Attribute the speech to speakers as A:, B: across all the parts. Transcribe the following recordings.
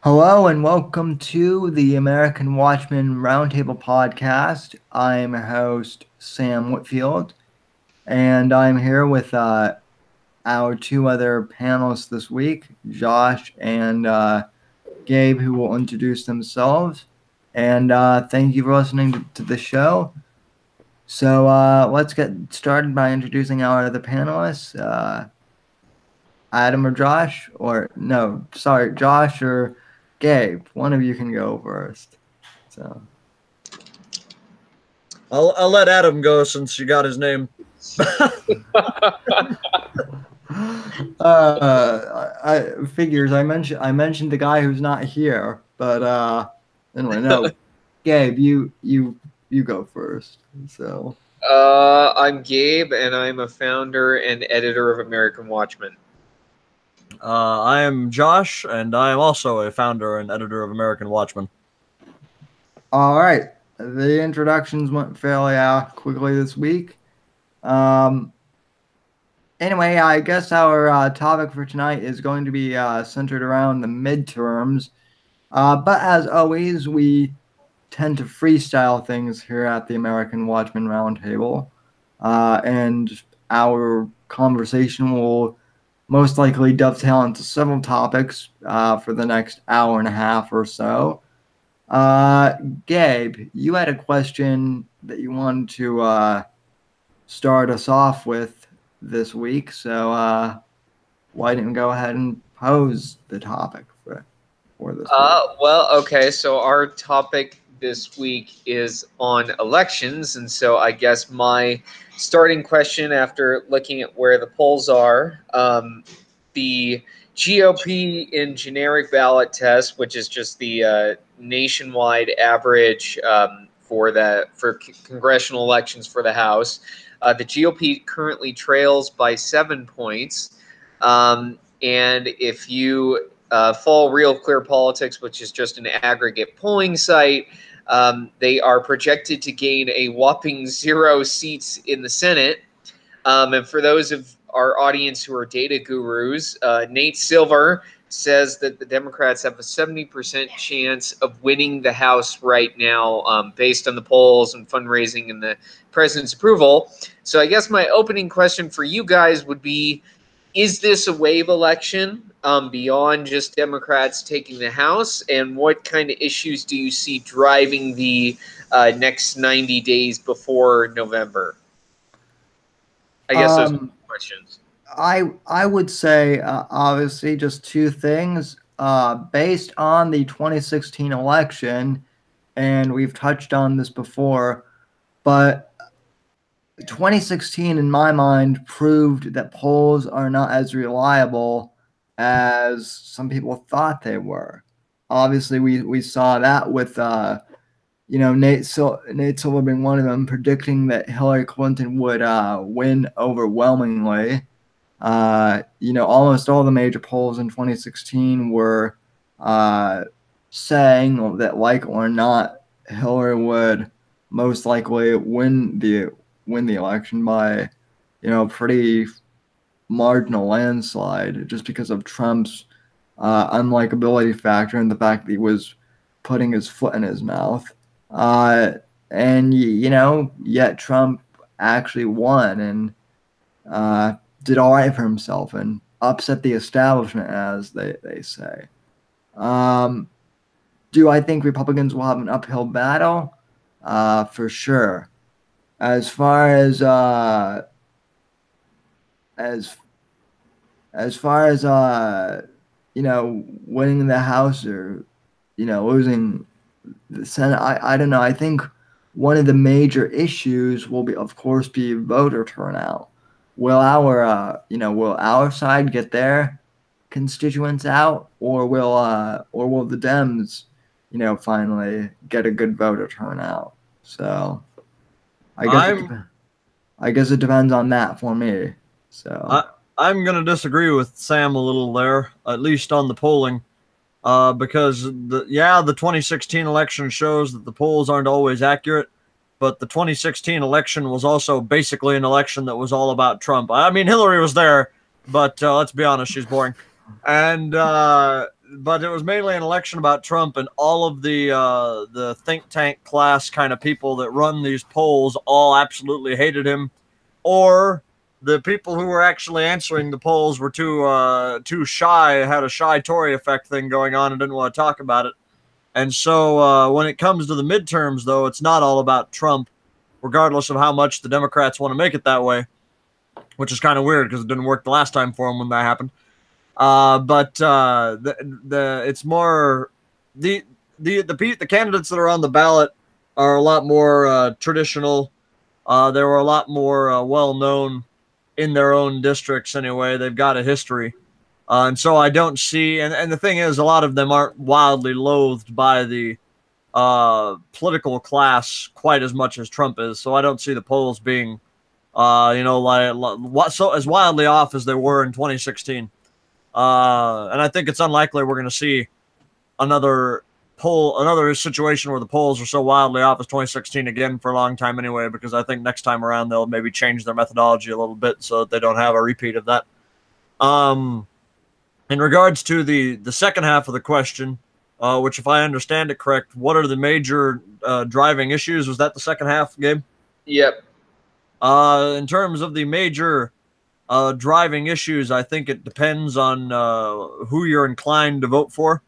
A: Hello and welcome to the American Watchman Roundtable podcast. I'm your host, Sam Whitfield, and I'm here with our two other panelists this week, Josh and Gabe, who will introduce themselves. And thank you for listening to the show. So let's get started by introducing our other panelists, Adam or Josh, or no, sorry, Josh or Gabe. One of you can go first. So,
B: I'll let Adam go since you got his name.
A: I figures I mentioned the guy who's not here, but anyway, no, Gabe, you go first. So,
C: I'm Gabe, and I'm a founder and editor of American Watchmen.
B: I am Josh, and I am also a founder and editor of American Watchmen.
A: all right, the introductions went fairly quickly this week. Anyway, I guess our topic for tonight is going to be centered around the midterms. But as always, we tend to freestyle things here at the American Watchmen Roundtable. And our conversation will most likely dovetail into several topics for the next hour and a half or so. Gabe, you had a question that you wanted to start us off with this week, so why didn't we go ahead and pose the topic for this week?
C: Okay, so our topic this week is on elections, and so I guess my starting question after looking at where the polls are, the GOP in generic ballot test, which is just the nationwide average for congressional elections for the House. The GOP currently trails by 7 points. And if you follow Real Clear Politics, which is just an aggregate polling site, they are projected to gain a whopping 0 seats in the Senate. And for those of our audience who are data gurus, Nate Silver says that the Democrats have a 70% chance of winning the House right now, based on the polls and fundraising and the president's approval. So I guess my opening question for you guys would be, is this a wave election beyond just Democrats taking the House? And what kind of issues do you see driving the next 90 days before November? I guess those are questions.
A: I would say obviously just two things based on the 2016 election, and we've touched on this before, but 2016 in my mind proved that polls are not as reliable as some people thought they were. Obviously, we saw that with Nate Silver being one of them, predicting that Hillary Clinton would win overwhelmingly. Almost all the major polls in 2016 were saying that, like or not, Hillary would most likely win the election by, pretty marginal landslide, just because of Trump's unlikability factor and the fact that he was putting his foot in his mouth. And yet Trump actually won and did all right for himself and upset the establishment, as they say. Do I think Republicans will have an uphill battle? For sure. As far as winning the House or losing the Senate, I don't know. I think one of the major issues will be, of course, be voter turnout. Will our side get their constituents out, or will the Dems, finally get a good voter turnout? So I guess it depends on that for me. So
B: I'm going to disagree with Sam a little there, at least on the polling, because the 2016 election shows that the polls aren't always accurate, but the 2016 election was also basically an election that was all about Trump. I mean, Hillary was there, but let's be honest, she's boring. And but it was mainly an election about Trump, and all of the think tank class kind of people that run these polls all absolutely hated him, or the people who were actually answering the polls were too shy, had a shy Tory effect thing going on, and didn't want to talk about it. And so when it comes to the midterms, though, it's not all about Trump, regardless of how much the Democrats want to make it that way, which is kind of weird because it didn't work the last time for them when that happened. But the it's more the candidates that are on the ballot are a lot more traditional. They were a lot more well known in their own districts anyway. They've got a history. And so I don't see, and the thing is, a lot of them aren't wildly loathed by the political class quite as much as Trump is. So I don't see the polls being, so as wildly off as they were in 2016. And I think it's unlikely we're going to see another situation where the polls are so wildly off as 2016 again for a long time anyway, because I think next time around they'll maybe change their methodology a little bit so that they don't have a repeat of that. In regards to the second half of the question, which if I understand it correct, what are the major driving issues? Was that the second half, Gabe?
C: Yep.
B: In terms of the major driving issues, I think it depends on who you're inclined to vote for.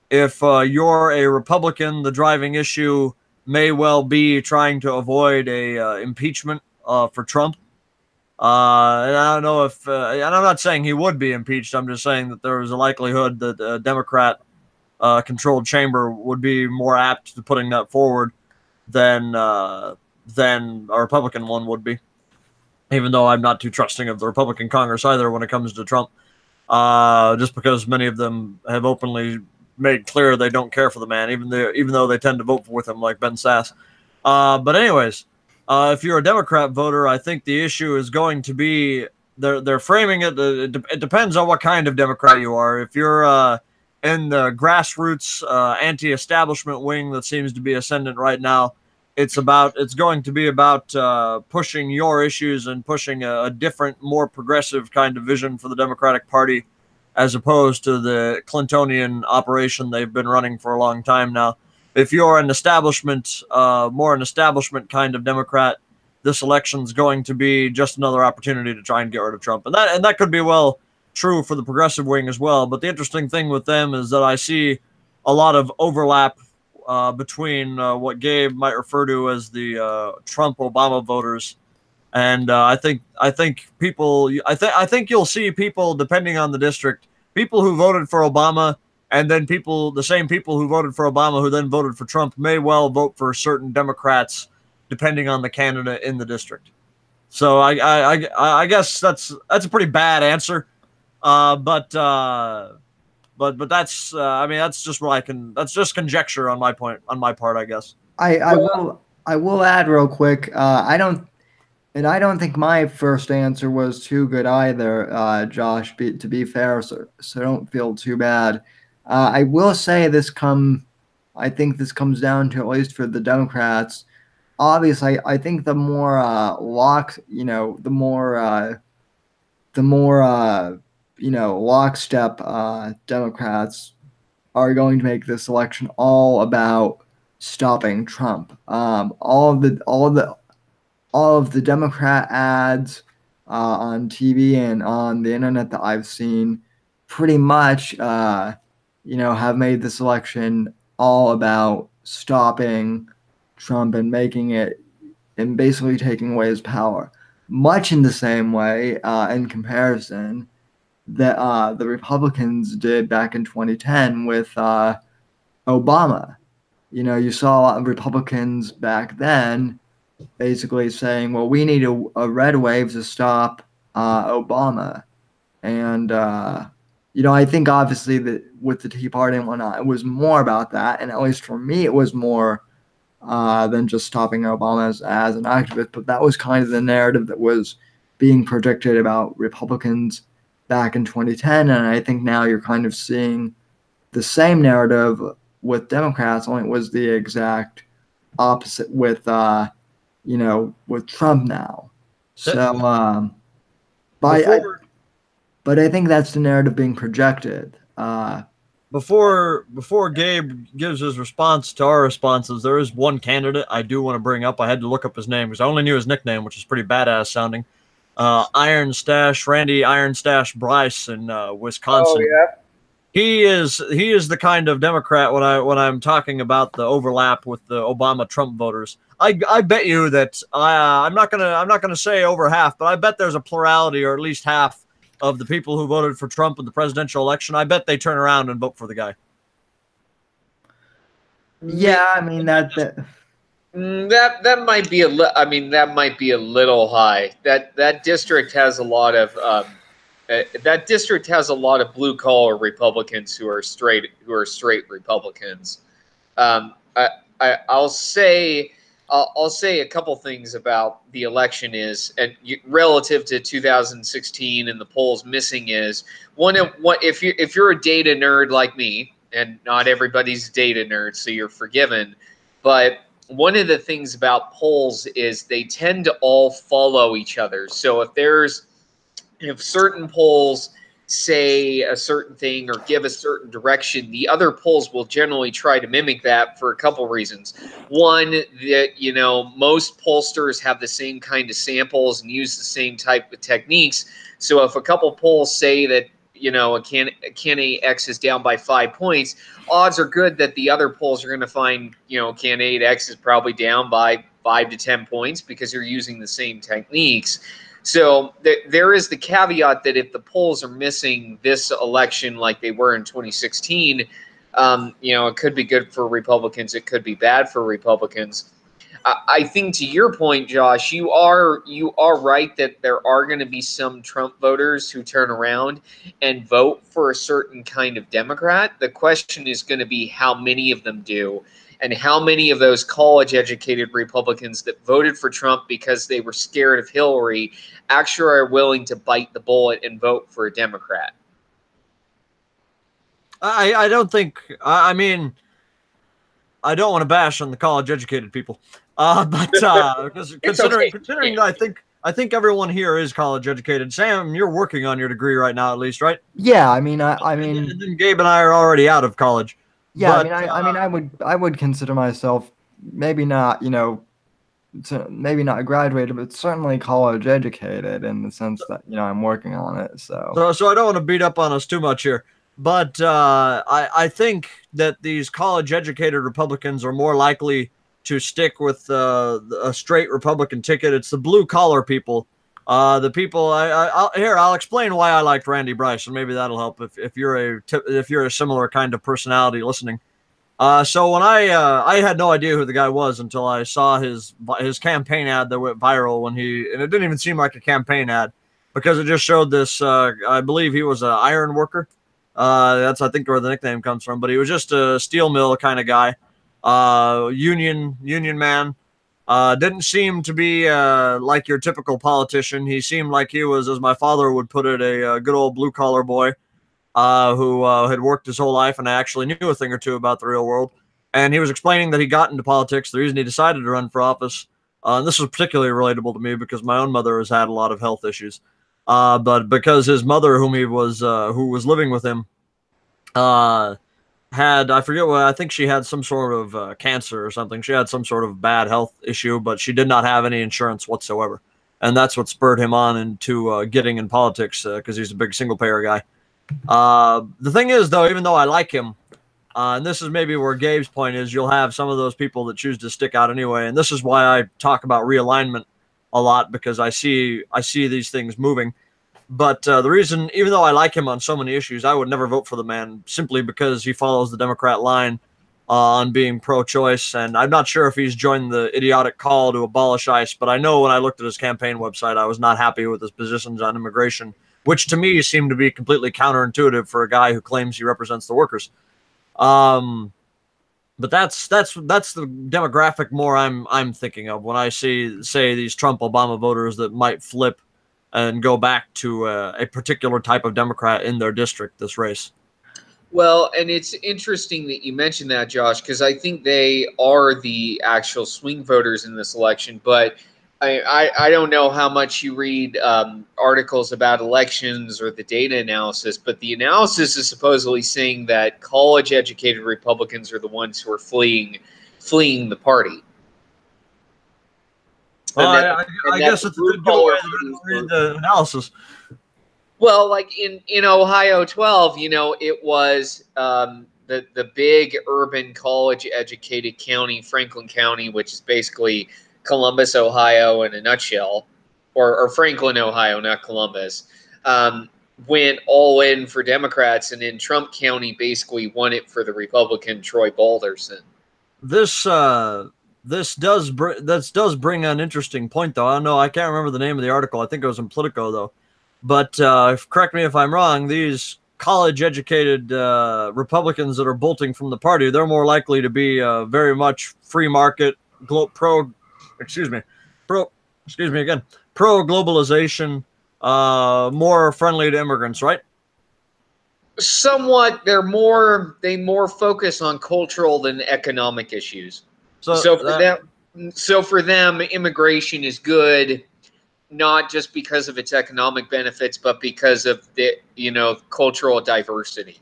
B: If you're a Republican, the driving issue may well be trying to avoid a impeachment for Trump. And I don't know if, and I'm not saying he would be impeached. I'm just saying that there is a likelihood that a Democrat controlled chamber would be more apt to putting that forward than a Republican one would be. Even though I'm not too trusting of the Republican Congress either when it comes to Trump, just because many of them have openly made clear they don't care for the man, even though they tend to vote with him, like Ben Sass. But anyways, if you're a Democrat voter, I think the issue is going to be they're framing it. It depends on what kind of Democrat you are. If you're in the grassroots anti-establishment wing that seems to be ascendant right now, it's going to be about pushing your issues and pushing a different, more progressive kind of vision for the Democratic Party, as opposed to the Clintonian operation they've been running for a long time now. If you're an establishment, more an establishment kind of Democrat, this election's going to be just another opportunity to try and get rid of Trump. And that could be well true for the progressive wing as well. But the interesting thing with them is that I see a lot of overlap between what Gabe might refer to as the Trump-Obama voters. And I think you'll see people, depending on the district, people who voted for Obama, and then the same people who voted for Obama who then voted for Trump may well vote for certain Democrats, depending on the candidate in the district. So I guess that's a pretty bad answer, but that's that's just that's just conjecture on my part, I guess.
A: I will add real quick. I don't think my first answer was too good either, Josh. To be fair, so don't feel too bad. I will say I think this comes down to, at least for the Democrats. Obviously, I think the more lockstep Democrats are going to make this election all about stopping Trump. All of the Democrat ads on TV and on the internet that I've seen pretty much, have made this election all about stopping Trump and basically taking away his power. Much in the same way, in comparison, that the Republicans did back in 2010 with Obama. You saw a lot of Republicans back then basically saying, well, we need a red wave to stop Obama. And, I think obviously that with the Tea Party and whatnot, it was more about that. And at least for me, it was more than just stopping Obama as an activist. But that was kind of the narrative that was being predicted about Republicans back in 2010. And I think now you're kind of seeing the same narrative with Democrats, only it was the exact opposite with Trump now. So, but I think that's the narrative being projected.
B: before Gabe gives his response to our responses, there is one candidate I do want to bring up. I had to look up his name because I only knew his nickname, which is pretty badass sounding. Randy Iron Stash Bryce in
C: Oh
B: Wisconsin.
C: yeah.
B: He is the kind of Democrat when I'm talking about the overlap with the Obama Trump voters. I bet you that I'm not gonna say over half, but I bet there's a plurality or at least half of the people who voted for Trump in the presidential election. I bet they turn around and vote for the guy.
A: Yeah, I mean
C: That might be I mean, that might be a little high. That district has a lot of that district has a lot of blue collar Republicans who are straight Republicans. Um, I, I'll say I'll say a couple things about the election is and relative to 2016 and the polls missing is one of what if you're a data nerd like me, and not everybody's a data nerd, so you're forgiven, but one of the things about polls is they tend to all follow each other. So if certain polls say a certain thing or give a certain direction, the other polls will generally try to mimic that for a couple reasons. One, that most pollsters have the same kind of samples and use the same type of techniques. So if a couple polls say that a candidate X is down by 5 points, odds are good that the other polls are going to find candidate X is probably down by 5 to 10 points because you're using the same techniques. So there is the caveat that if the polls are missing this election like they were in 2016, it could be good for Republicans. It could be bad for Republicans. I think to your point, Josh, you are right that there are going to be some Trump voters who turn around and vote for a certain kind of Democrat. The question is going to be how many of them do, and how many of those college-educated Republicans that voted for Trump because they were scared of Hillary actually are willing to bite the bullet and vote for a Democrat.
B: I don't think. I mean, I don't want to bash on the college-educated people, but because considering that I think everyone here is college-educated. Sam, you're working on your degree right now, at least, right?
A: yeah, I mean
B: And then Gabe and I are already out of college.
A: yeah,
B: But
A: I mean I would consider myself maybe not, maybe not graduated, but certainly college educated in the sense that, I'm working on it.
B: so I don't want to beat up on us too much here. But I think that these college-educated Republicans are more likely to stick with a straight Republican ticket. It's the blue-collar people. The people. I'll explain why I liked Randy Bryce, and maybe that'll help if you're a similar kind of personality listening. So when I had no idea who the guy was until I saw his campaign ad that went viral and it didn't even seem like a campaign ad because it just showed this. I believe he was an iron worker. That's I think where the nickname comes from. But he was just a steel mill kind of guy, union man. Didn't seem to be like your typical politician. He seemed like he was, as my father would put it, a good old blue collar boy who had worked his whole life and actually knew a thing or two about the real world. And he was explaining that he got into politics. The reason he decided to run for office, and this was particularly relatable to me because my own mother has had a lot of health issues. But because his mother, who was living with him, had, I forget what, I think she had some sort of cancer or something. She had some sort of bad health issue, but she did not have any insurance whatsoever. And that's what spurred him on into getting in politics because he's a big single payer guy. The thing is, though, even though I like him, and this is maybe where Gabe's point is, you'll have some of those people that choose to stick out anyway. And this is why I talk about realignment a lot, because I see these things moving. But the reason, even though I like him on so many issues, I would never vote for the man simply because he follows the Democrat line on being pro-choice. And I'm not sure if he's joined the idiotic call to abolish ICE, but I know when I looked at his campaign website, I was not happy with his positions on immigration, which to me seemed to be completely counterintuitive for a guy who claims he represents the workers. But that's the demographic more I'm thinking of when I say these Trump Obama voters that might flip and go back to a particular type of Democrat in their district this race.
C: Well, and it's interesting that you mentioned that, Josh, because I think they are the actual swing voters in this election. But I don't know how much you read articles about elections or the data analysis, but the analysis is supposedly saying that college-educated Republicans are the ones who are fleeing the party.
B: Well,
C: And that,
B: I
C: and that
B: guess
C: the
B: it's a
C: blue
B: good giveaway
C: collar
B: that I
C: voters
B: don't read
C: were,
B: the analysis.
C: well, like in Ohio 12, it was the big urban college educated county, Franklin County, which is basically Columbus, Ohio, in a nutshell, or Franklin, Ohio, not Columbus. Went all in for Democrats, and in Trump County basically won it for the Republican Troy Balderson.
B: This does bring an interesting point, though. I don't know. I can't remember the name of the article. I think it was in Politico, though. But correct me if I'm wrong. These college-educated Republicans that are bolting from the party, they're more likely to be very much free market, excuse me, pro globalization, more friendly to immigrants, right?
C: Somewhat, they more focus on cultural than economic issues.
B: So
C: So for them, immigration is good, not just because of its economic benefits, but because of the cultural diversity.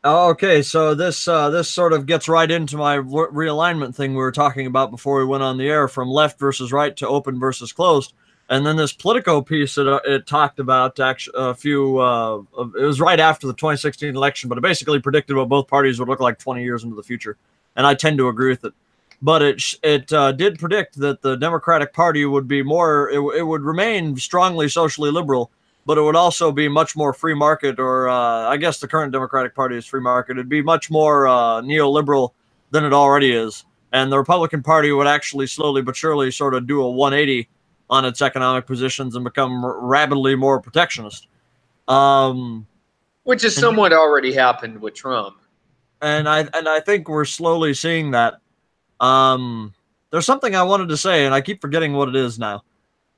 B: okay, so this sort of gets right into my realignment thing we were talking about before we went on the air, from left versus right to open versus closed. And then this Politico piece that it talked about actually it was right after the 2016 election, but it basically predicted what both parties would look like 20 years into the future. And I tend to agree with it. But it did predict that the Democratic Party would be it would remain strongly socially liberal, but it would also be much more free market, or I guess the current Democratic Party is free market. It'd be much more neoliberal than it already is. And the Republican Party would actually slowly but surely sort of do a 180 on its economic positions and become rapidly more protectionist.
C: Which has somewhat already happened with Trump.
B: And I think we're slowly seeing that. There's something I wanted to say, and I keep forgetting what it is now.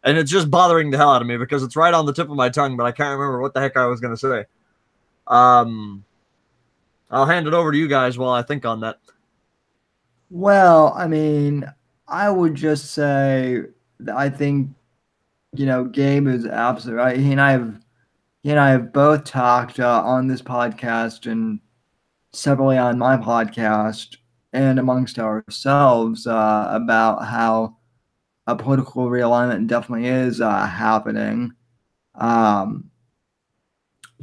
B: And it's just bothering the hell out of me because it's right on the tip of my tongue, but I can't remember what the heck I was going to say. I'll hand it over to you guys while I think on that.
A: Well, I mean, I would just say that I think, Gabe is absolutely right. He and I have both talked on this podcast and separately on my podcast and amongst ourselves about how a political realignment definitely is happening. Um,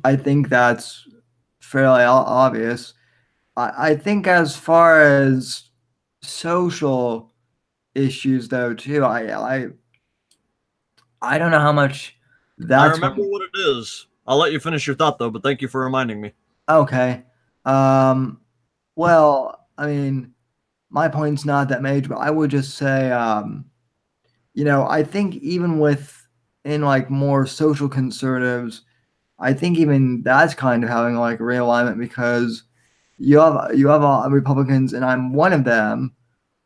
A: I think that's fairly obvious. I think as far as social issues, though, too, I don't know how much
B: I
A: that's
B: remember what it is. I'll let you finish your thought, though, but thank you for reminding me.
A: okay. Well, I mean, my point's not that major, but I would just say, I think even in like more social conservatives, I think even that's kind of having like a realignment because you have Republicans, and I'm one of them,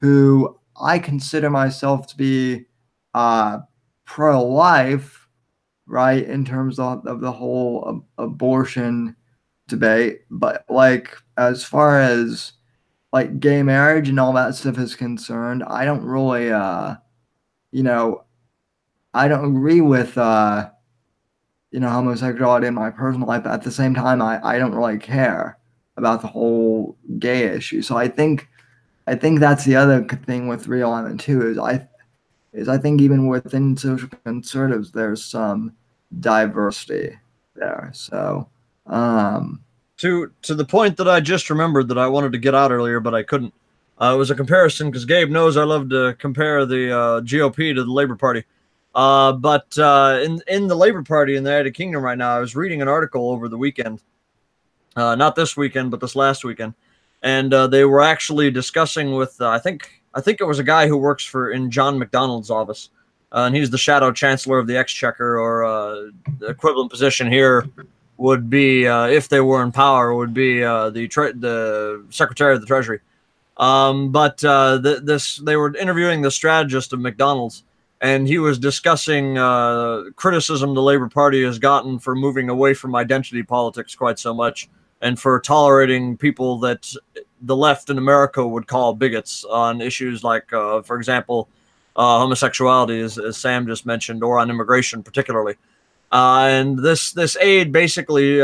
A: who I consider myself to be uh, pro-life, right, in terms of the whole abortion debate. But like as far as like gay marriage and all that stuff is concerned, I don't really, you know, I don't agree with homosexuality in my personal life. But at the same time, I don't really care about the whole gay issue. So I think that's the other thing with realignment too is I think even within social conservatives there's some diversity there. So
B: To the point that I just remembered that I wanted to get out earlier, but I couldn't. It was a comparison because Gabe knows I love to compare the GOP to the Labor Party. But in the Labor Party in the United Kingdom right now, I was reading an article over the weekend, not this weekend, but this last weekend, and they were actually discussing with I think it was a guy who works in John McDonnell's office, and he's the shadow chancellor of the Exchequer, or the equivalent position here would be, if they were in power, would be the Secretary of the Treasury. But they were interviewing the strategist of McDonald's, and he was discussing criticism the Labor Party has gotten for moving away from identity politics quite so much, and for tolerating people that the left in America would call bigots on issues like, for example, homosexuality, as Sam just mentioned, or on immigration particularly. And this aide basically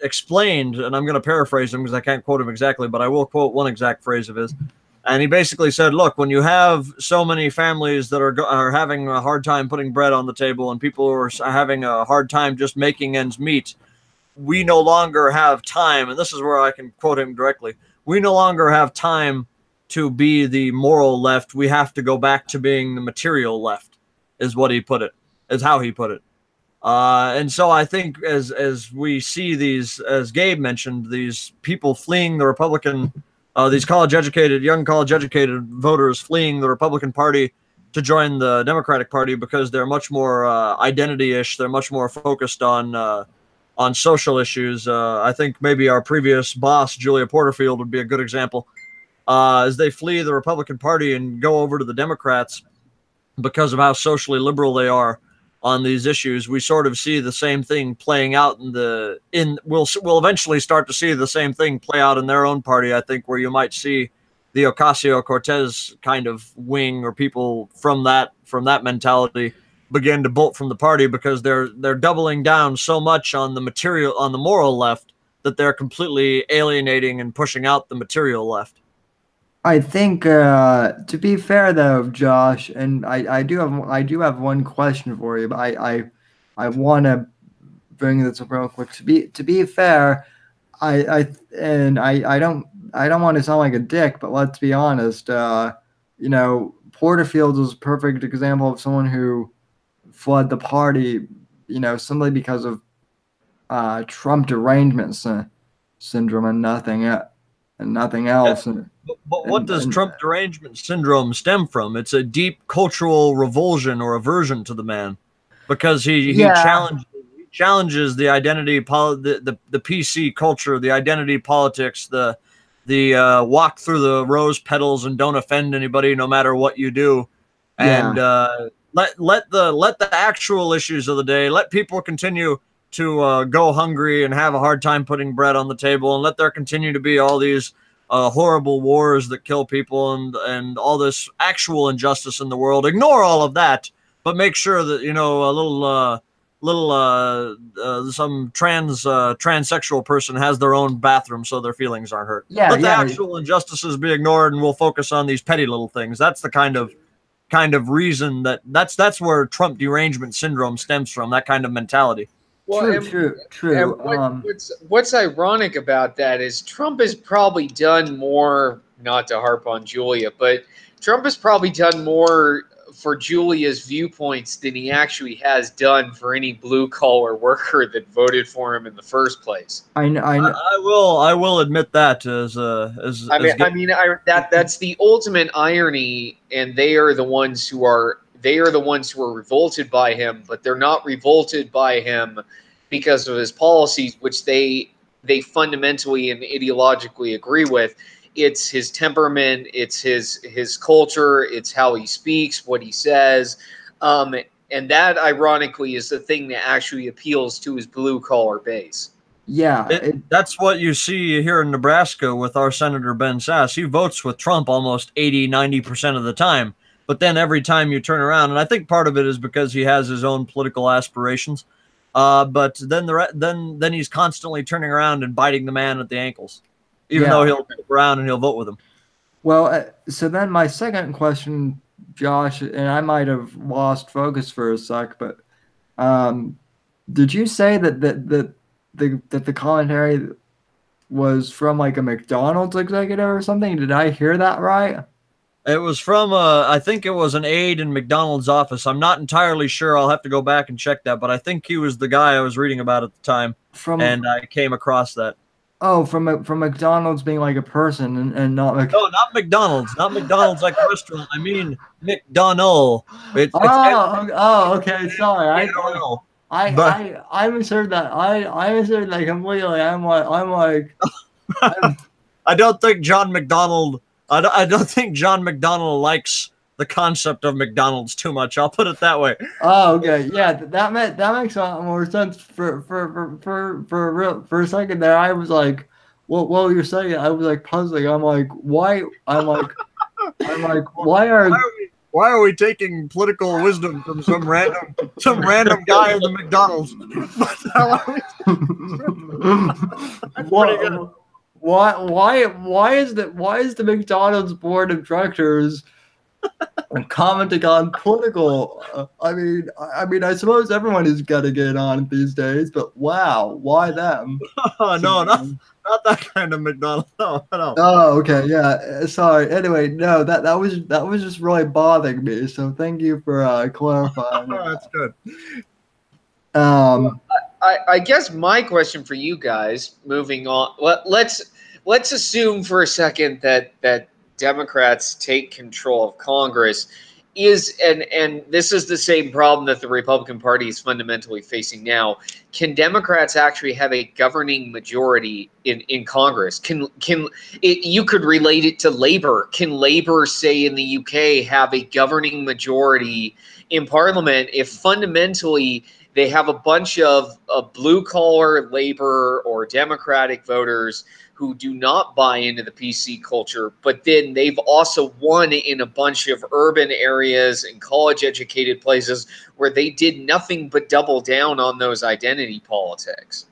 B: explained, and I'm going to paraphrase him because I can't quote him exactly, but I will quote one exact phrase of his. And he basically said, "Look, when you have so many families that are having a hard time putting bread on the table, and people are having a hard time just making ends meet, we no longer have time." And this is where I can quote him directly: "We no longer have time to be the moral left. We have to go back to being the material left," is what he put it. Is how he put it. And so I think as we see these, as Gabe mentioned, these people fleeing the Republican, these young college educated voters fleeing the Republican Party to join the Democratic Party because they're much more identity-ish. They're much more focused on social issues. I think maybe our previous boss, Julia Porterfield, would be a good example. As they flee the Republican Party and go over to the Democrats because of how socially liberal they are on these issues, we sort of see the same thing playing out we'll eventually start to see the same thing play out in their own party, I think, where you might see the Ocasio-Cortez kind of wing or people from that mentality begin to bolt from the party because they're doubling down so much on the moral left that they're completely alienating and pushing out the material left.
A: I think to be fair though, Josh, and I do have one question for you, but I want to bring this up real quick. To be fair, I don't want to sound like a dick, but let's be honest. Porterfield is a perfect example of someone who fled the party, simply because of Trump derangement syndrome and nothing else.
B: But what does Trump derangement syndrome stem from? It's a deep cultural revulsion or aversion to the man, because he challenges the identity, the PC culture, the identity politics, the walk through the rose petals and don't offend anybody no matter what you do, and let the actual issues of the day, let people continue to go hungry and have a hard time putting bread on the table, and let there continue to be all these horrible wars that kill people and all this actual injustice in the world. Ignore all of that, but make sure that some transsexual person has their own bathroom so their feelings aren't hurt. Let the actual injustices be ignored, and we'll focus on these petty little things. That's the kind of reason that's where Trump derangement syndrome stems from. That kind of mentality.
C: Well,
A: true.
C: What's ironic about that is Trump has probably done more, not to harp on Julia, but Trump has probably done more for Julia's viewpoints than he actually has done for any blue collar worker that voted for him in the first place.
A: I
C: will
B: admit that
C: that's the ultimate irony, and they are the ones who are revolted by him, but they're not revolted by him because of his policies, which they fundamentally and ideologically agree with. It's his temperament, it's his culture, it's how he speaks, what he says, and that ironically is the thing that actually appeals to his blue collar base.
A: Yeah,
B: that's what you see here in Nebraska with our Senator Ben Sasse. He votes with Trump almost 80-90% of the time. But then every time you turn around, and I think part of it is because he has his own political aspirations, but then he's constantly turning around and biting the man at the ankles, even though he'll come around and he'll vote with him.
A: Well, so then my second question, Josh, and I might have lost focus for a sec, but did you say that the commentary was from like a McDonald's executive or something? Did I hear that right?
B: It was from I think it was an aide in McDonald's office. I'm not entirely sure. I'll have to go back and check that, but I think he was the guy I was reading about at the time, and I came across that.
A: Oh, from McDonald's being like a person and not like...
B: No, not McDonald's. Not McDonald's like a restaurant. I mean McDonald.
A: Okay. Sorry. I misheard that. I misheard that completely. I'm like
B: I don't think John McDonald likes the concept of McDonald's too much. I'll put it that way.
A: Oh, okay. Yeah, that makes a lot more sense. For a second there, I was like, what you're saying? I was like puzzling. I'm like, why? Why are
B: why are we taking political wisdom from some random guy in the McDonald's?
A: Why is the McDonald's board of directors commenting on political? I mean, I suppose everyone is gonna get on these days, but wow, why them?
B: No, not that kind of McDonald's. No.
A: Oh, okay, yeah. Sorry. Anyway, no, that was just really bothering me. So thank you for clarifying.
B: That's good.
C: I guess my question for you guys, moving on. Let's assume for a second that Democrats take control of Congress. And this is the same problem that the Republican Party is fundamentally facing now. Can Democrats actually have a governing majority in Congress? You could relate it to Labor. Can Labor, say in the UK, have a governing majority in Parliament if fundamentally they have a bunch of blue-collar Labor or Democratic voters who do not buy into the PC culture, but then they've also won in a bunch of urban areas and college-educated places where they did nothing but double down on those identity politics?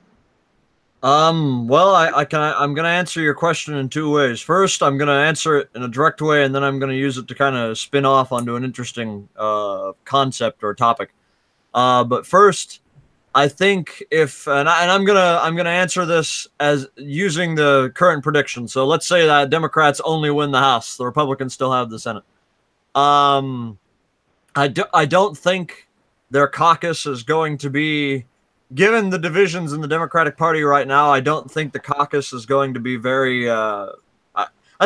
B: Well, I'm going to answer your question in two ways. First, I'm going to answer it in a direct way, and then I'm going to use it to kind of spin off onto an interesting concept or topic. But first, I think I'm gonna answer this as using the current prediction. So let's say that Democrats only win the House, the Republicans still have the Senate. I don't think their caucus is going to be, given the divisions in the Democratic Party right now, I don't think the caucus is going to be very. I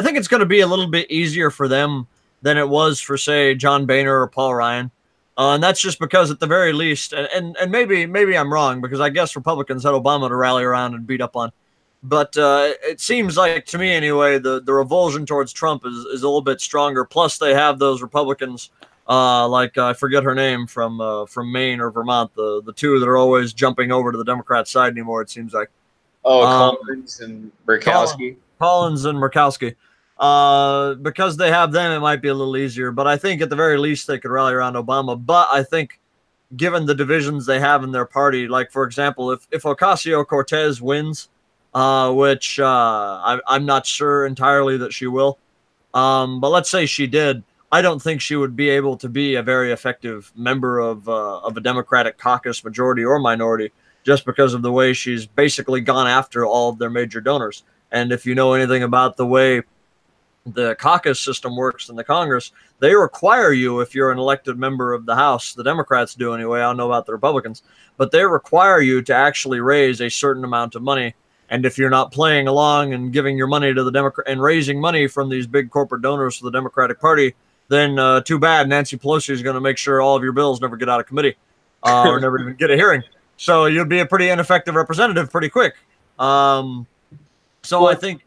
B: think it's going to be a little bit easier for them than it was for, say, John Boehner or Paul Ryan. And that's just because, at the very least, and maybe I'm wrong, because I guess Republicans had Obama to rally around and beat up on. But it seems like, to me anyway, the revulsion towards Trump is a little bit stronger. Plus, they have those Republicans, like I forget her name, from Maine or Vermont, the two that are always jumping over to the Democrat side anymore, it seems like.
C: Collins and Murkowski.
B: Collins and Murkowski. Because they have them, it might be a little easier. But I think at the very least they could rally around Obama. But I think, given the divisions they have in their party, like, for example, if Ocasio-Cortez wins, which I'm not sure entirely that she will, but let's say she did, I don't think she would be able to be a very effective member of a Democratic caucus, majority or minority, just because of the way she's basically gone after all of their major donors. And if you know anything about the way the caucus system works in the Congress, they require you, if you're an elected member of the House, the Democrats do anyway, I don't know about the Republicans, but they require you to actually raise a certain amount of money. And if you're not playing along and giving your money to the Democrat and raising money from these big corporate donors for the Democratic Party, then too bad. Nancy Pelosi is going to make sure all of your bills never get out of committee or never even get a hearing. So you'll be a pretty ineffective representative pretty quick. So well, I think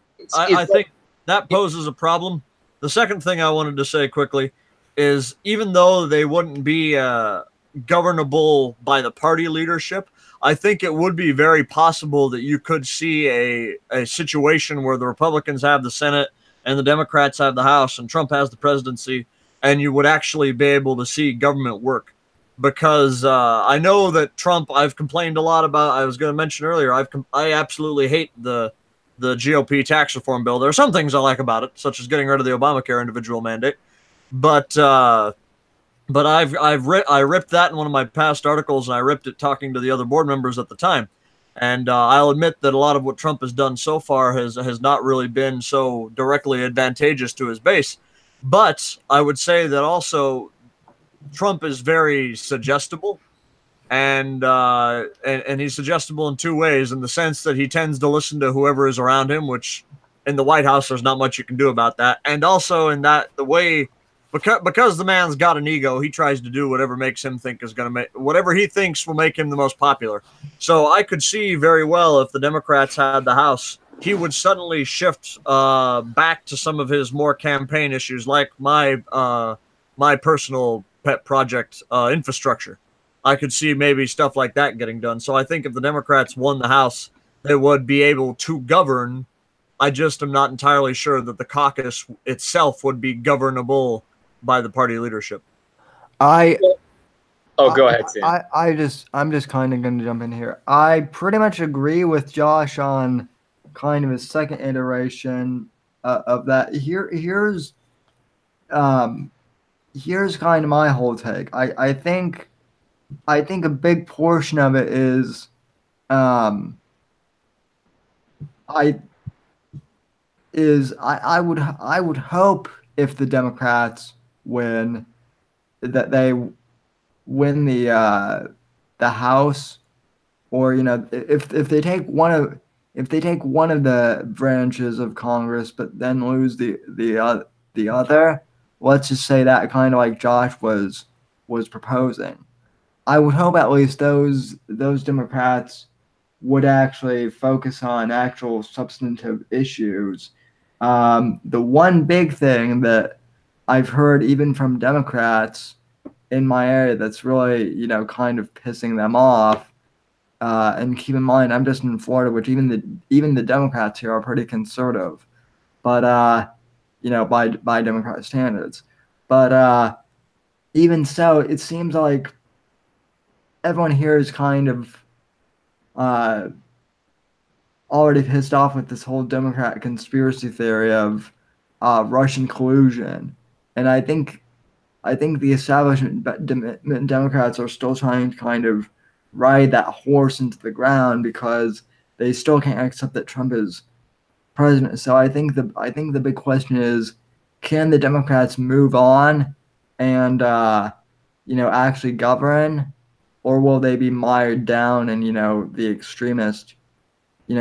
B: that poses a problem. The second thing I wanted to say quickly is, even though they wouldn't be governable by the party leadership, I think it would be very possible that you could see a situation where the Republicans have the Senate and the Democrats have the House and Trump has the presidency, and you would actually be able to see government work. Because I know that Trump, I've complained a lot about, I was going to mention earlier, I absolutely hate the GOP tax reform bill. There are some things I like about it, such as getting rid of the Obamacare individual mandate. But I ripped that in one of my past articles, and I ripped it talking to the other board members at the time. And I'll admit that a lot of what Trump has done so far has not really been so directly advantageous to his base. But I would say that also Trump is very suggestible. And he's suggestible in two ways, in the sense that he tends to listen to whoever is around him, which in the White House, there's not much you can do about that. And also in that the way, because the man's got an ego, he tries to do whatever makes him think is going to make, whatever he thinks will make him the most popular. So I could see very well, if the Democrats had the House, he would suddenly shift back to some of his more campaign issues, like my personal pet project, infrastructure. I could see maybe stuff like that getting done. So I think if the Democrats won the House, they would be able to govern. I just am not entirely sure that the caucus itself would be governable by the party leadership.
A: I
C: Oh, go ahead, Sam.
A: I'm just kind of going to jump in here. I pretty much agree with Josh on kind of his second iteration of that. Um, here's kind of my whole take. I think a big portion of it is um, I I would hope if the Democrats win that they win the House, or if they take one of the branches of Congress but then lose the other. Let's just say that, kind of like Josh was proposing. I would hope at least those Democrats would actually focus on actual substantive issues. The one big thing that I've heard even from Democrats in my area that's really, kind of pissing them off. And keep in mind, I'm just in Florida, which even the Democrats here are pretty conservative, but by Democrat standards. But even so, it seems like everyone here is kind of uh, already pissed off with this whole Democrat conspiracy theory of Russian collusion, and I think the establishment Democrats are still trying to kind of ride that horse into the ground because they still can't accept that Trump is president. So I think the big question is, can the Democrats move on and actually govern, or will they be mired down in the extremist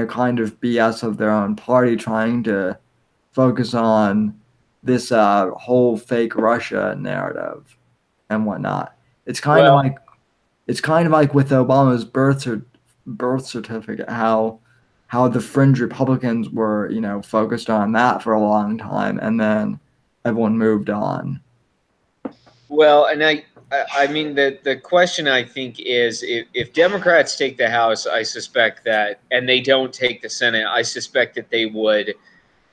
A: kind of BS of their own party, trying to focus on this whole fake Russia narrative and whatnot.
C: Well,
A: It's kind of like with Obama's birth certificate, how the fringe Republicans were focused on that for a long time, and then everyone moved on.
C: well, and I mean the question I think is if Democrats take the House, I suspect that, and they don't take the Senate, I suspect that they would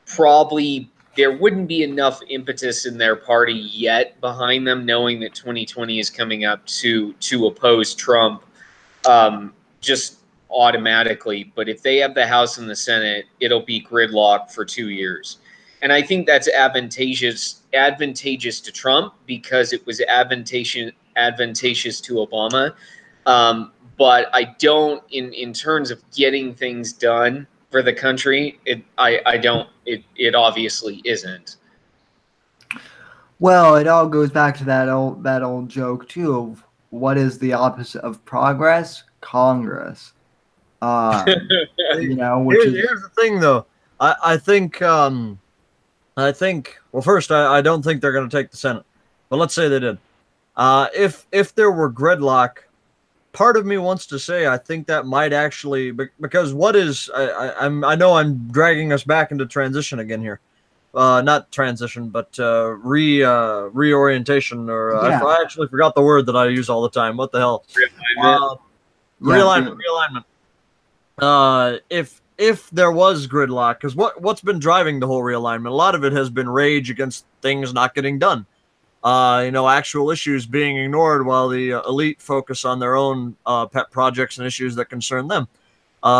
C: probably there wouldn't be enough impetus in their party yet behind them, knowing that 2020 is coming up to oppose Trump just automatically. But if they have the House and the Senate, it'll be gridlock for 2 years. And I think that's advantageous to Trump because it was advantageous to Obama. But I don't, in terms of getting things done for the country, it obviously isn't.
A: Well, it all goes back to that old joke too of what is the opposite of progress? Congress. Which is
B: Here's the thing, though. I think well, first, I don't think they're going to take the Senate, but let's say they did. If there were gridlock, part of me wants to say I think that might actually, because what is I know I'm dragging us back into transition again here. Not transition, but reorientation, or
A: yeah,
B: I actually forgot the word that I use all the time. What the hell?
C: Realignment.
B: Realignment. If there was gridlock, because what's been driving the whole realignment, a lot of it has been rage against things not getting done. Actual issues being ignored while the elite focus on their own pet projects and issues that concern them.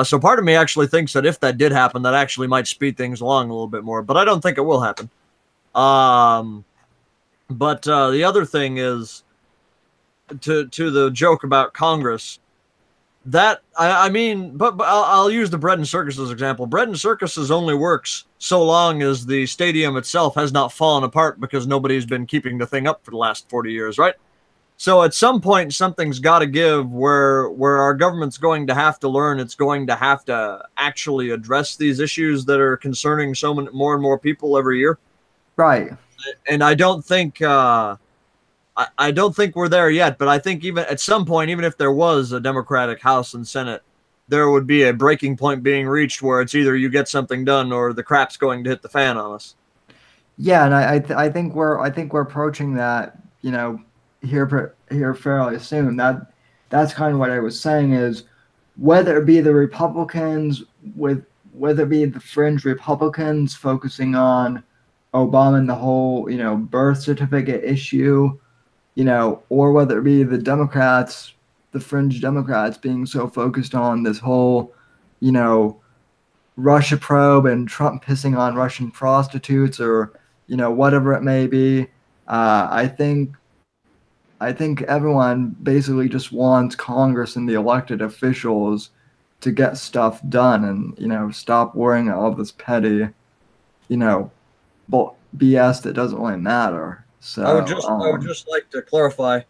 B: So part of me actually thinks that if that did happen, that actually might speed things along a little bit more, but I don't think it will happen. But the other thing is, to the joke about Congress, that I mean, but I'll use the bread and circuses example. Bread and circuses only works so long as the stadium itself has not fallen apart because nobody's been keeping the thing up for the last 40 years, right? So at some point, something's got to give where our government's going to have to learn. It's going to have to actually address these issues that are concerning so many more and more people every year.
A: right.
B: And I don't think I don't think we're there yet. But I think even at some point, even if there was a Democratic House and Senate, there would be a breaking point being reached where it's either you get something done or the crap's going to hit the fan on us.
A: Yeah, and I think we're approaching that, here fairly soon. That's kind of what I was saying is, whether it be the Republicans, whether it be the fringe Republicans focusing on Obama and the whole, birth certificate issue, or whether it be the Democrats, the fringe Democrats being so focused on this whole, you know, Russia probe and Trump pissing on Russian prostitutes or, whatever it may be. I think everyone basically just wants Congress and the elected officials to get stuff done and, stop worrying all this petty, you know, BS that doesn't really matter.
B: I would just like to clarify.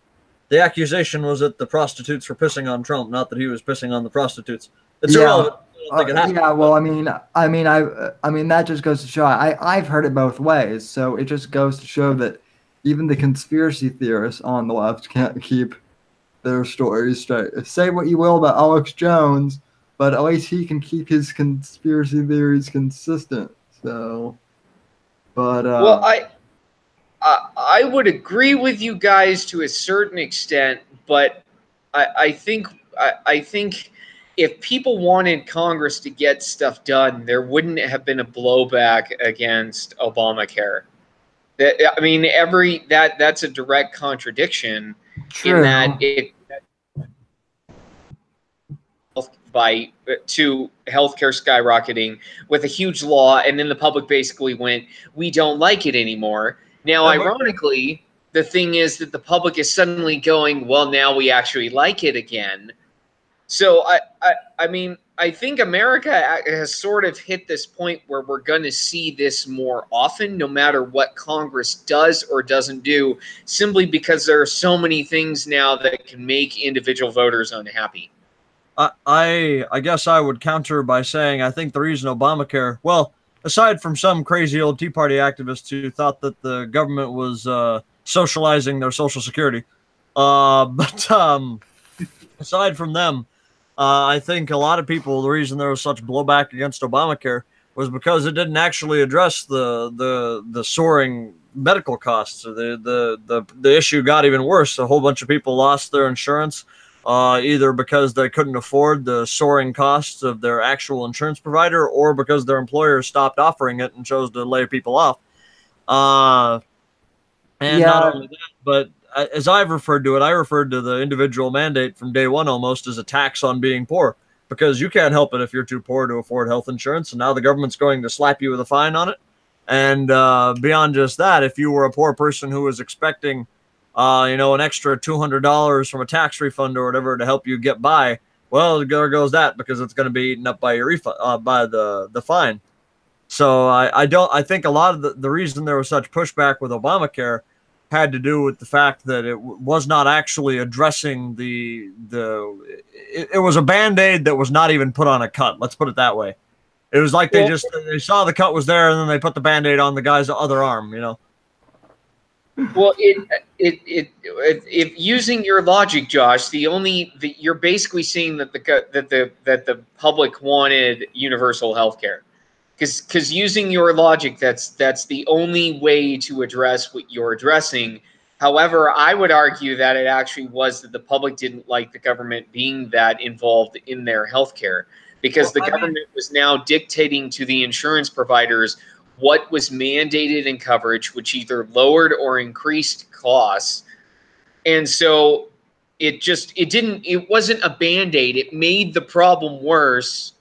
B: The accusation was that the prostitutes were pissing on Trump, not that he was pissing on the prostitutes. It's
A: Yeah.
B: irrelevant. I don't think it happened.
A: Yeah, well, I mean, that just goes to show. I've heard it both ways, so it just goes to show that even the conspiracy theorists on the left can't keep their stories straight. Say what you will about Alex Jones, but at least he can keep his conspiracy theories consistent. So, but
C: Well, I would agree with you guys to a certain extent, but I think if people wanted Congress to get stuff done, there wouldn't have been a blowback against Obamacare. I mean, that's a direct contradiction in that
A: true.
C: it by to healthcare skyrocketing with a huge law, and then the public basically went, "We don't like it anymore." Now,
B: Yeah, but
C: ironically, the thing is that the public is suddenly going, "Well, now we actually like it again." So I mean, I think America has sort of hit this point where we're going to see this more often, no matter what Congress does or doesn't do, simply because there are so many things now that can make individual voters unhappy.
B: I guess I would counter by saying I think the reason Obamacare, well, aside from some crazy old Tea Party activists who thought that the government was socializing their Social Security, but aside from them, I think a lot of people, the reason there was such blowback against Obamacare was because it didn't actually address the soaring medical costs. The issue got even worse. A whole bunch of people lost their insurance, either because they couldn't afford the soaring costs of their actual insurance provider, or because their employer stopped offering it and chose to lay people off. Uh, and not
A: Yeah,
B: only that, but as I've referred to it, I referred to the individual mandate from day one almost as a tax on being poor, because you can't help it if you're too poor to afford health insurance, and now the government's going to slap you with a fine on it. And beyond just that, if you were a poor person who was expecting, an extra $200 from a tax refund or whatever to help you get by, well, there goes that, because it's going to be eaten up by your refund, by the fine. So I think a lot of the reason there was such pushback with Obamacare had to do with the fact that it was not actually addressing it was a band-aid that was not even put on a cut. Let's put it that way. It was like
C: Well,
B: they saw the cut was there, and then they put the band-aid on the guy's other arm,
C: Well, if using your logic, Josh, you're basically saying that the public wanted universal health care, because using your logic, that's the only way to address what you're addressing. However, I would argue that it actually was that the public didn't like the government being that involved in their healthcare, because
B: Well,
C: the
B: I mean,
C: government was now dictating to the insurance providers what was mandated in coverage, which either lowered or increased costs. And so it wasn't a band-aid. It made the problem worse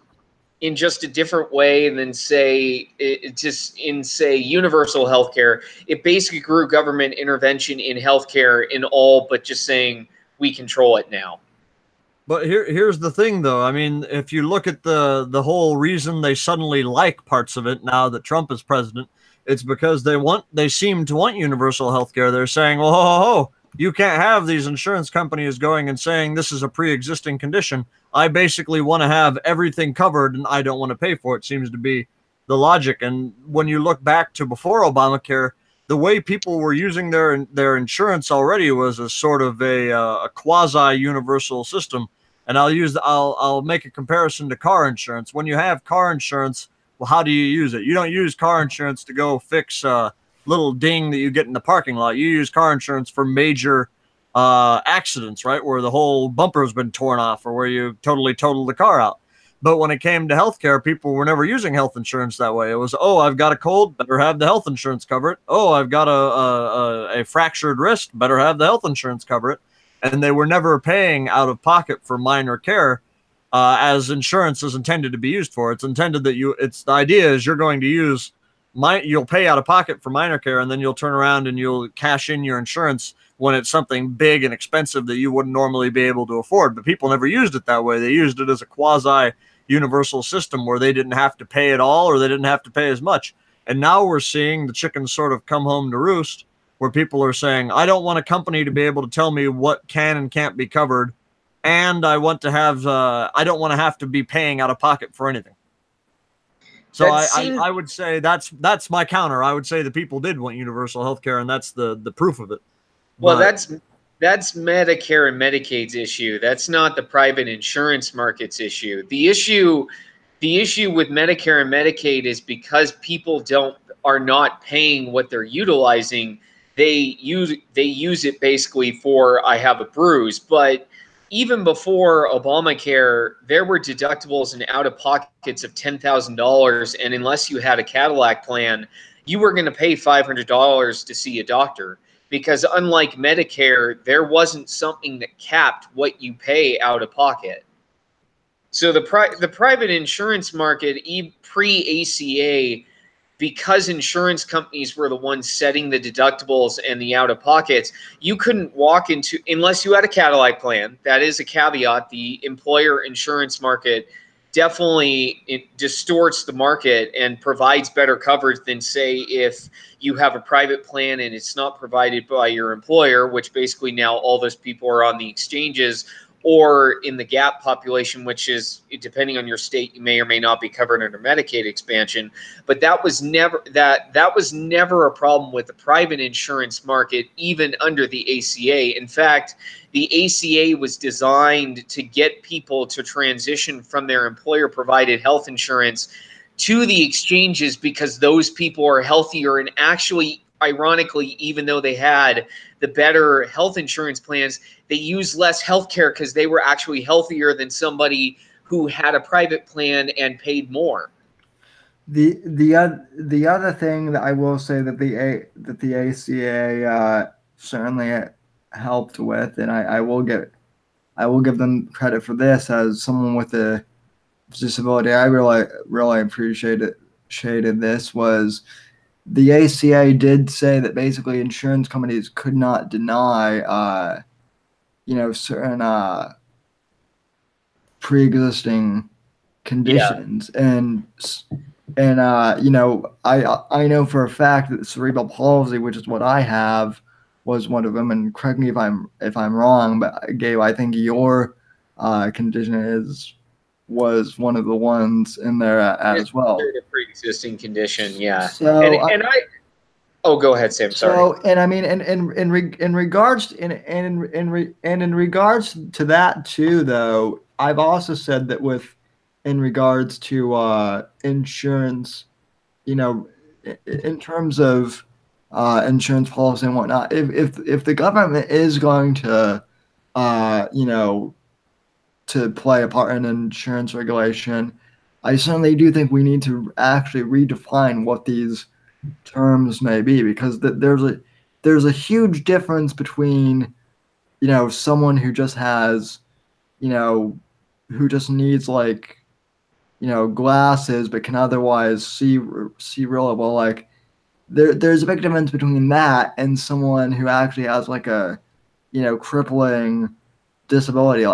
C: in just a different way than say universal healthcare. It basically grew government intervention in healthcare in all but just saying we control it now.
B: but here's the thing, though. I mean, if you look at the whole reason they suddenly like parts of it now that Trump is president, it's because they seem to want universal health care. They're saying, well, you can't have these insurance companies going and saying this is a pre-existing condition. I basically want to have everything covered, and I don't want to pay for it. Seems to be the logic. And when you look back to before Obamacare, the way people were using their insurance already was a sort of a quasi universal system. And I'll make a comparison to car insurance. When you have car insurance, well, how do you use it? You don't use car insurance to go fix a little ding that you get in the parking lot. You use car insurance for major accidents, right, where the whole bumper has been torn off or where you totally totaled the car out. But when it came to healthcare, people were never using health insurance that way. It was, oh, I've got a cold, better have the health insurance cover it. Oh, I've got a fractured wrist, better have the health insurance cover it. And they were never paying out of pocket for minor care, as insurance is intended to be used for. It's intended that the idea is you're going to use you'll pay out of pocket for minor care, and then you'll turn around and you'll cash in your insurance when it's something big and expensive that you wouldn't normally be able to afford. But people never used it that way. They used it as a quasi universal system where they didn't have to pay at all, or they didn't have to pay as much. And now we're seeing the chickens sort of come home to roost, where people are saying, I don't want a company to be able to tell me what can and can't be covered, and I want to have I don't want to have to be paying out of pocket for anything. So I would say that's my counter. I would say the people did want universal health care, and that's the proof of it.
C: Well, that's Medicare and Medicaid's issue. That's not the private insurance market's issue. The issue with Medicare and Medicaid is because people are not paying what they're utilizing. They use it basically for, I have a bruise. But even before Obamacare, there were deductibles and out-of-pockets of $10,000, and unless you had a Cadillac plan, you were going to pay $500 to see a doctor, because unlike Medicare, there wasn't something that capped what you pay out-of-pocket. So the private insurance market, pre-ACA, because insurance companies were the ones setting the deductibles and the out-of-pockets, you couldn't walk into, unless you had a Cadillac plan. That is a caveat. The employer insurance market definitely distorts the market and provides better coverage than, say, if you have a private plan and it's not provided by your employer, which basically now all those people are on the exchanges, or in the gap population, which is, depending on your state, you may or may not be covered under Medicaid expansion. But that was never a problem with the private insurance market, even under the ACA. In fact, the ACA was designed to get people to transition from their employer-provided health insurance to the exchanges, because those people are healthier, and actually, ironically, even though they had the better health insurance plans, they used less health care because they were actually healthier than somebody who had a private plan and paid more.
A: The other thing that I will say that the ACA certainly helped with, and I will give them credit for this, as someone with a disability, I really appreciated this, was the ACA did say that basically insurance companies could not deny certain pre-existing conditions. And I know for a fact that cerebral palsy, which is what I have, was one of them. And correct me if I'm wrong, but Gabe, I think your condition was one of the ones in there as well.
C: A pre-existing condition, yeah.
A: So
C: oh, go ahead, Sam. Sorry.
A: So, and I mean, in regards to that too, though, I've also said that in regards to insurance, in terms of insurance policy and whatnot, if the government is going to to play a part in insurance regulation, I certainly do think we need to actually redefine what these terms may be, because there's a huge difference between someone who just has who just needs glasses but can otherwise see really well. Like there's a big difference between that and someone who actually has a crippling disability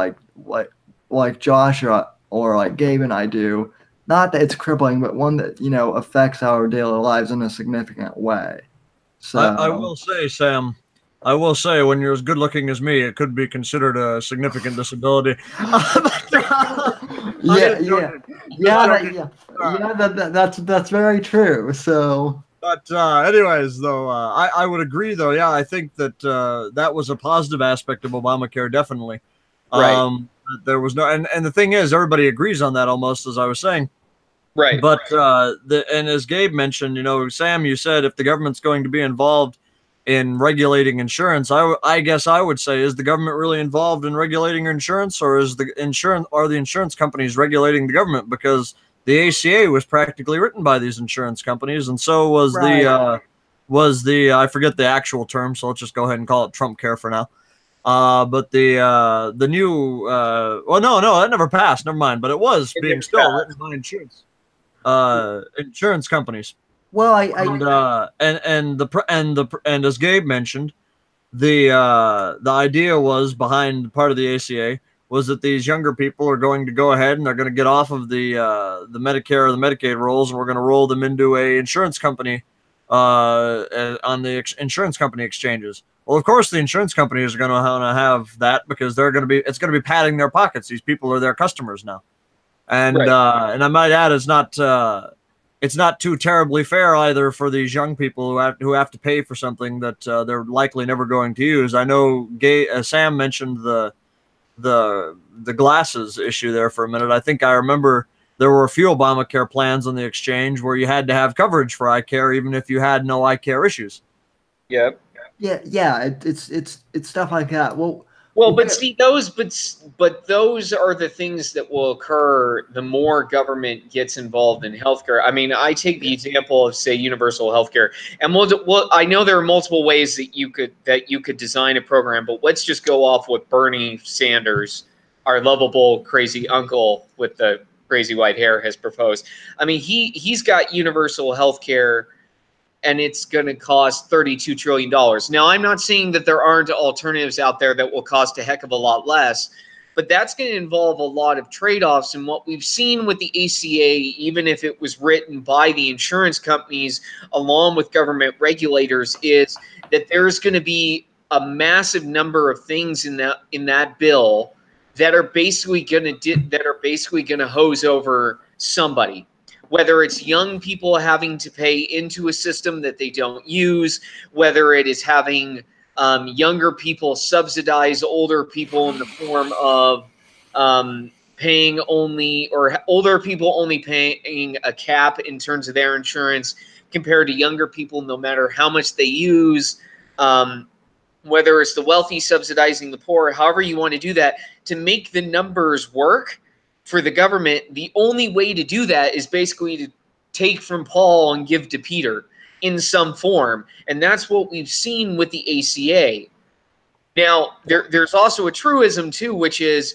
A: like Joshua or like Gabe and I do. Not that it's crippling, but one that affects our daily lives in a significant way. So
B: I will say, Sam, when you're as good looking as me, it could be considered a significant disability.
A: That's very true. So,
B: but anyways, though, I would agree, though. Yeah, I think that that was a positive aspect of Obamacare, definitely.
C: Right.
B: There was no, and the thing is, everybody agrees on that almost, as I was saying.
C: Right.
B: But and as Gabe mentioned, Sam, you said if the government's going to be involved in regulating insurance. I guess I would say, is the government really involved in regulating insurance, or is the insurance companies regulating the government? Because the ACA was practically written by these insurance companies, and so was the I forget the actual term, so let's just go ahead and call it Trump Care for now. But the new well, no, that never passed. Never mind. But it was being still written by insurance companies.
A: Well,
B: And as Gabe mentioned, the idea was behind part of the ACA was that these younger people are going to go ahead and they're going to get off of the Medicare or the Medicaid rolls, and we're going to roll them into a insurance company on the insurance company exchanges. Well, of course, the insurance companies are going to want to have that because it's going to be padding their pockets. These people are their customers now, and and I might add, it's not too terribly fair either for these young people who have to pay for something that they're likely never going to use. I know Sam mentioned the glasses issue there for a minute. I think I remember there were a few Obamacare plans on the exchange where you had to have coverage for eye care even if you had no eye care issues.
C: Yep.
A: Yeah. It's stuff like that.
C: Well, but see, but those are the things that will occur the more government gets involved in healthcare. I mean, I take the example of, say, universal healthcare, and I know there are multiple ways that you could design a program, but let's just go off what Bernie Sanders, our lovable crazy uncle with the crazy white hair, has proposed. I mean, he's got universal healthcare, and it's going to cost $32 trillion. Now, I'm not saying that there aren't alternatives out there that will cost a heck of a lot less, but that's going to involve a lot of trade-offs. And what we've seen with the ACA, even if it was written by the insurance companies along with government regulators, is that there's going to be a massive number of things in that bill that are basically going to hose over somebody. Whether it's young people having to pay into a system that they don't use, whether it is having younger people subsidize older people in the form of paying only, or older people only paying a cap in terms of their insurance compared to younger people, no matter how much they use, whether it's the wealthy subsidizing the poor, however you want to do that, to make the numbers work for the government, the only way to do that is basically to take from Paul and give to Peter in some form. And that's what we've seen with the ACA. Now, there's also a truism too, which is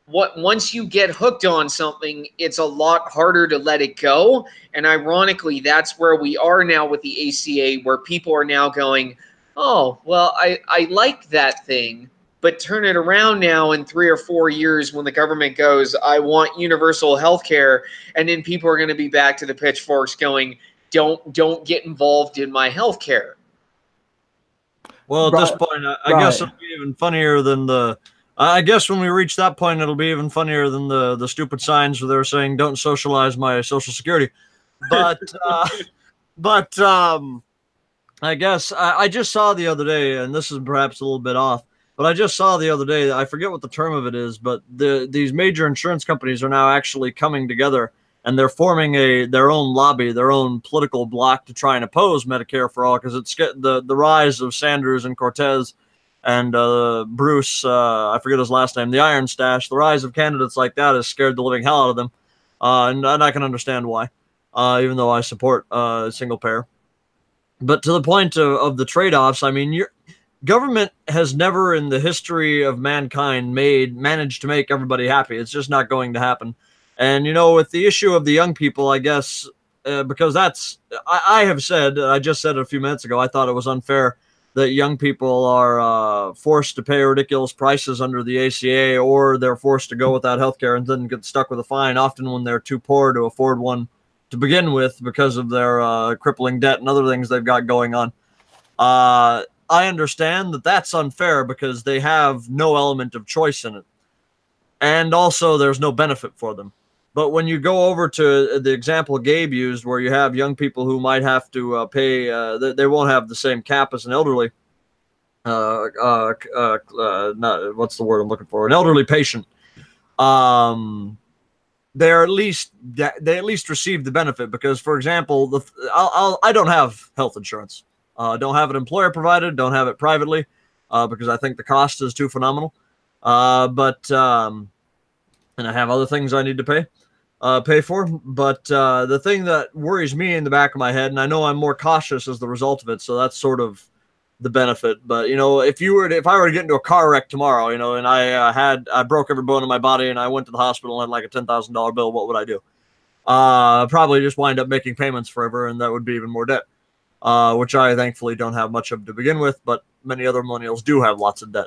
C: once you get hooked on something, it's a lot harder to let it go. And ironically, that's where we are now with the ACA, where people are now going, oh, well, I like that thing. But turn it around now in 3 or 4 years when the government goes, I want universal health care. And then people are going to be back to the pitchforks going, don't get involved in my health care.
B: Well, at this point, I guess it'll be even funnier than I guess when we reach that point, it'll be even funnier than the stupid signs where they're saying, don't socialize my Social Security. But, I guess I just saw the other day, and this is perhaps a little bit off, but I just saw the other day, I forget what the term of it is, but these major insurance companies are now actually coming together, and they're forming their own lobby, their own political bloc to try and oppose Medicare for all, because it's the rise of Sanders and Cortez and Bruce, I forget his last name, the Iron Stash, the rise of candidates like that has scared the living hell out of them, and I can understand why, even though I support single payer. But to the point of the trade-offs, I mean, government has never in the history of mankind managed to make everybody happy. It's just not going to happen. And, with the issue of the young people, I guess, because I have said, I just said it a few minutes ago, I thought it was unfair that young people are forced to pay ridiculous prices under the ACA, or they're forced to go without health care and then get stuck with a fine, often when they're too poor to afford one to begin with because of their crippling debt and other things they've got going on. I understand that that's unfair because they have no element of choice in it. And also there's no benefit for them. But when you go over to the example Gabe used, where you have young people who might have to pay, they won't have the same cap as an elderly, what's the word I'm looking for? An elderly patient. They at least receive the benefit because, for example, I don't have health insurance. Don't have it employer provided. Don't have it privately because I think the cost is too phenomenal. And I have other things I need to pay for. But the thing that worries me in the back of my head, and I know I'm more cautious as the result of it, so that's sort of the benefit. But if I were to get into a car wreck tomorrow, and I broke every bone in my body and I went to the hospital and had like a $10,000 bill, what would I do? Probably just wind up making payments forever, and that would be even more debt, which I thankfully don't have much of to begin with, but many other millennials do have lots of debt.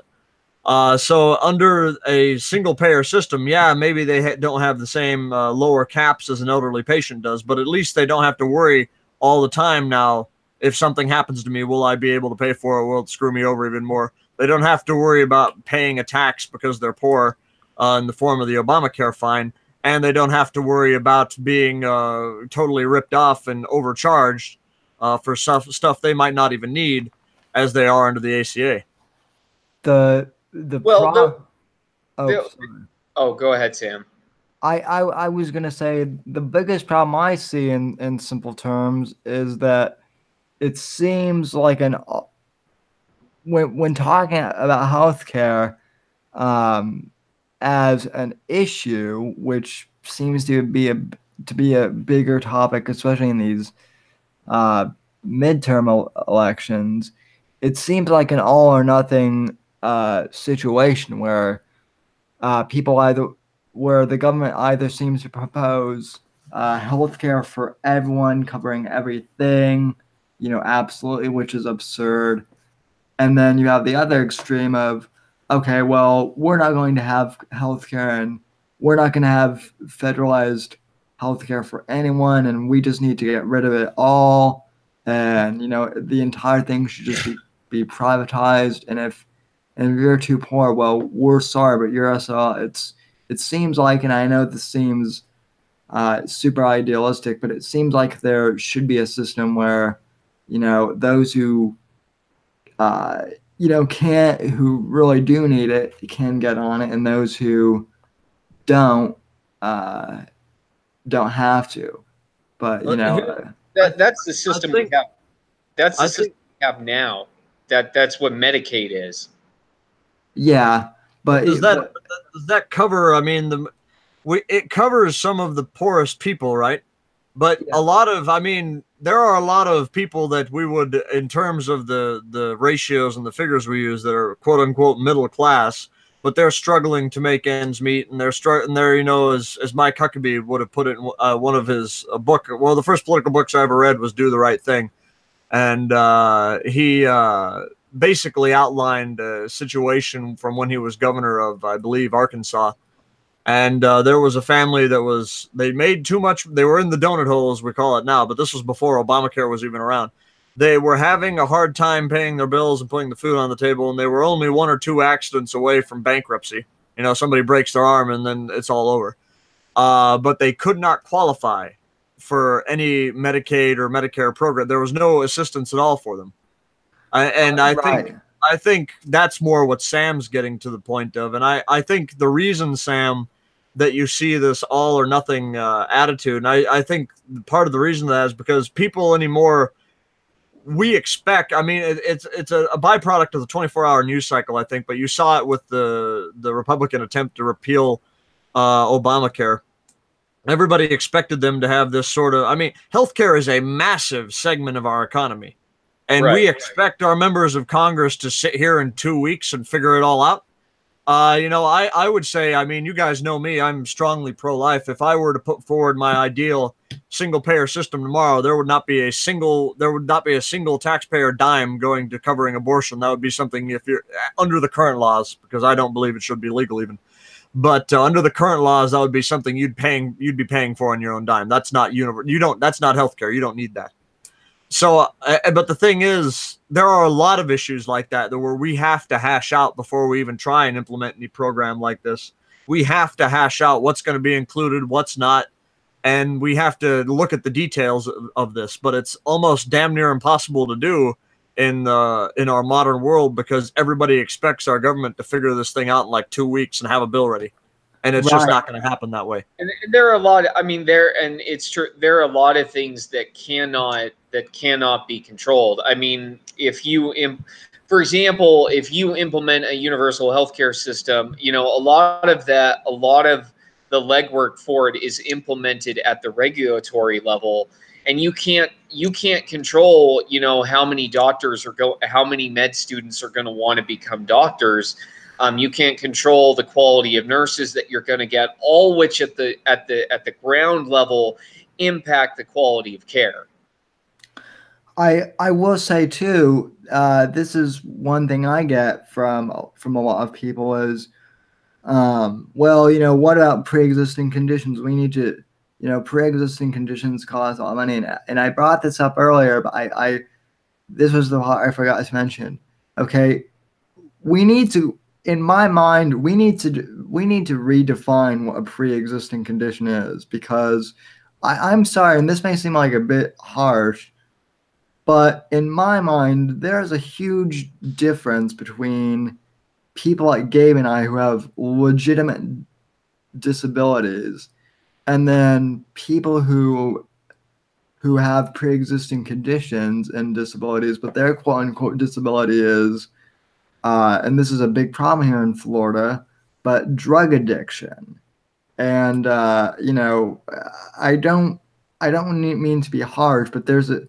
B: So under a single payer system, yeah, maybe they don't have the same lower caps as an elderly patient does, but at least they don't have to worry all the time now. If something happens to me, will I be able to pay for it? Will it screw me over even more? They don't have to worry about paying a tax because they're poor in the form of the Obamacare fine, and they don't have to worry about being totally ripped off and overcharged for stuff they might not even need as they are under the ACA.
C: Oh, go ahead, Sam.
A: I was gonna say the biggest problem I see in simple terms is that it seems like when talking about healthcare as an issue, which seems to be a bigger topic, especially in these midterm elections, it seems like an all or nothing situation where the government either seems to propose healthcare for everyone, covering everything, absolutely, which is absurd. And then you have the other extreme of, okay, well, we're not going to have healthcare and we're not going to have federalized healthcare for anyone, and we just need to get rid of it all. And, the entire thing should just be privatized. And if you're too poor, well, we're sorry, but you're SL. It seems like, and I know this seems super idealistic, but it seems like there should be a system where, those who, who really do need it can get on it, and those who don't have to. But,
C: that's the system we have. That's the system we have now. That's what Medicaid is.
A: Yeah, but
B: does that cover? I mean, it covers some of the poorest people, right? But yeah. There are a lot of people that we would, in terms of the ratios and the figures we use, that are quote unquote middle class, but they're struggling to make ends meet, and they're struggling. As Mike Huckabee would have put it in one of his book. Well, the first political books I ever read was "Do the Right Thing," and he basically outlined a situation from when he was governor of, I believe, Arkansas. And there was a family they made too much. They were in the donut hole, as we call it now, but this was before Obamacare was even around. They were having a hard time paying their bills and putting the food on the table, and they were only 1 or 2 accidents away from bankruptcy. Somebody breaks their arm and then it's all over. But they could not qualify for any Medicaid or Medicare program. There was no assistance at all for them. I think that's more what Sam's getting to the point of. And I think the reason, Sam, that you see this all or nothing attitude, and I think part of the reason that is because people anymore, we expect, it's a byproduct of the 24-hour news cycle, I think, but you saw it with the Republican attempt to repeal Obamacare. Everybody expected them to have this sort of, healthcare is a massive segment of our economy. And we expect our members of Congress to sit here in 2 weeks and figure it all out. I would say, you guys know me, I'm strongly pro-life. If I were to put forward my ideal single-payer system tomorrow, there would not be a single taxpayer dime going to covering abortion. That would be something, if you're under the current laws, because I don't believe it should be legal even. But under the current laws, that would be something you'd be paying for on your own dime. That's not that's not healthcare. You don't need that. So, but the thing is, there are a lot of issues like that where we have to hash out before we even try and implement any program like this. We have to hash out what's going to be included, what's not, and we have to look at the details of this. But it's almost damn near impossible to do in our modern world because everybody expects our government to figure this thing out in like 2 weeks and have a bill ready. And it's just not going to happen that way.
C: And there are a lot. It's true. There are a lot of things that cannot that cannot be controlled. I mean, for example, if you implement a universal healthcare system, a lot of the legwork for it is implemented at the regulatory level, and you can't control, how many how many med students are going to want to become doctors. You can't control the quality of nurses that you're going to get, all which at the ground level impact the quality of care.
A: I will say too, this is one thing I get from a lot of people is, well, what about pre-existing conditions? We need to, pre-existing conditions cause all money, and I brought this up earlier, but this was the part I forgot to mention. Okay, we need to, in my mind, we need to redefine what a pre-existing condition is, because I'm sorry, and this may seem like a bit harsh, but in my mind, there's a huge difference between people like Gabe and I who have legitimate disabilities, and then people who have pre-existing conditions and disabilities, but their quote unquote disability is, and this is a big problem here in Florida, but drug addiction. And I don't mean to be harsh, but there's a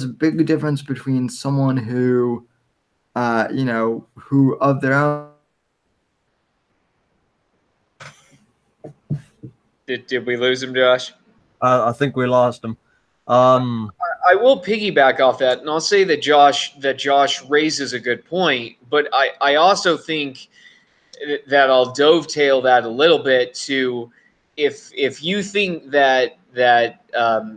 A: big difference between someone who, who of their own.
C: Did we lose him, Josh?
B: I think we lost him.
C: I will piggyback off that, and I'll say that Josh raises a good point, but I also think that I'll dovetail that a little bit to, if you think that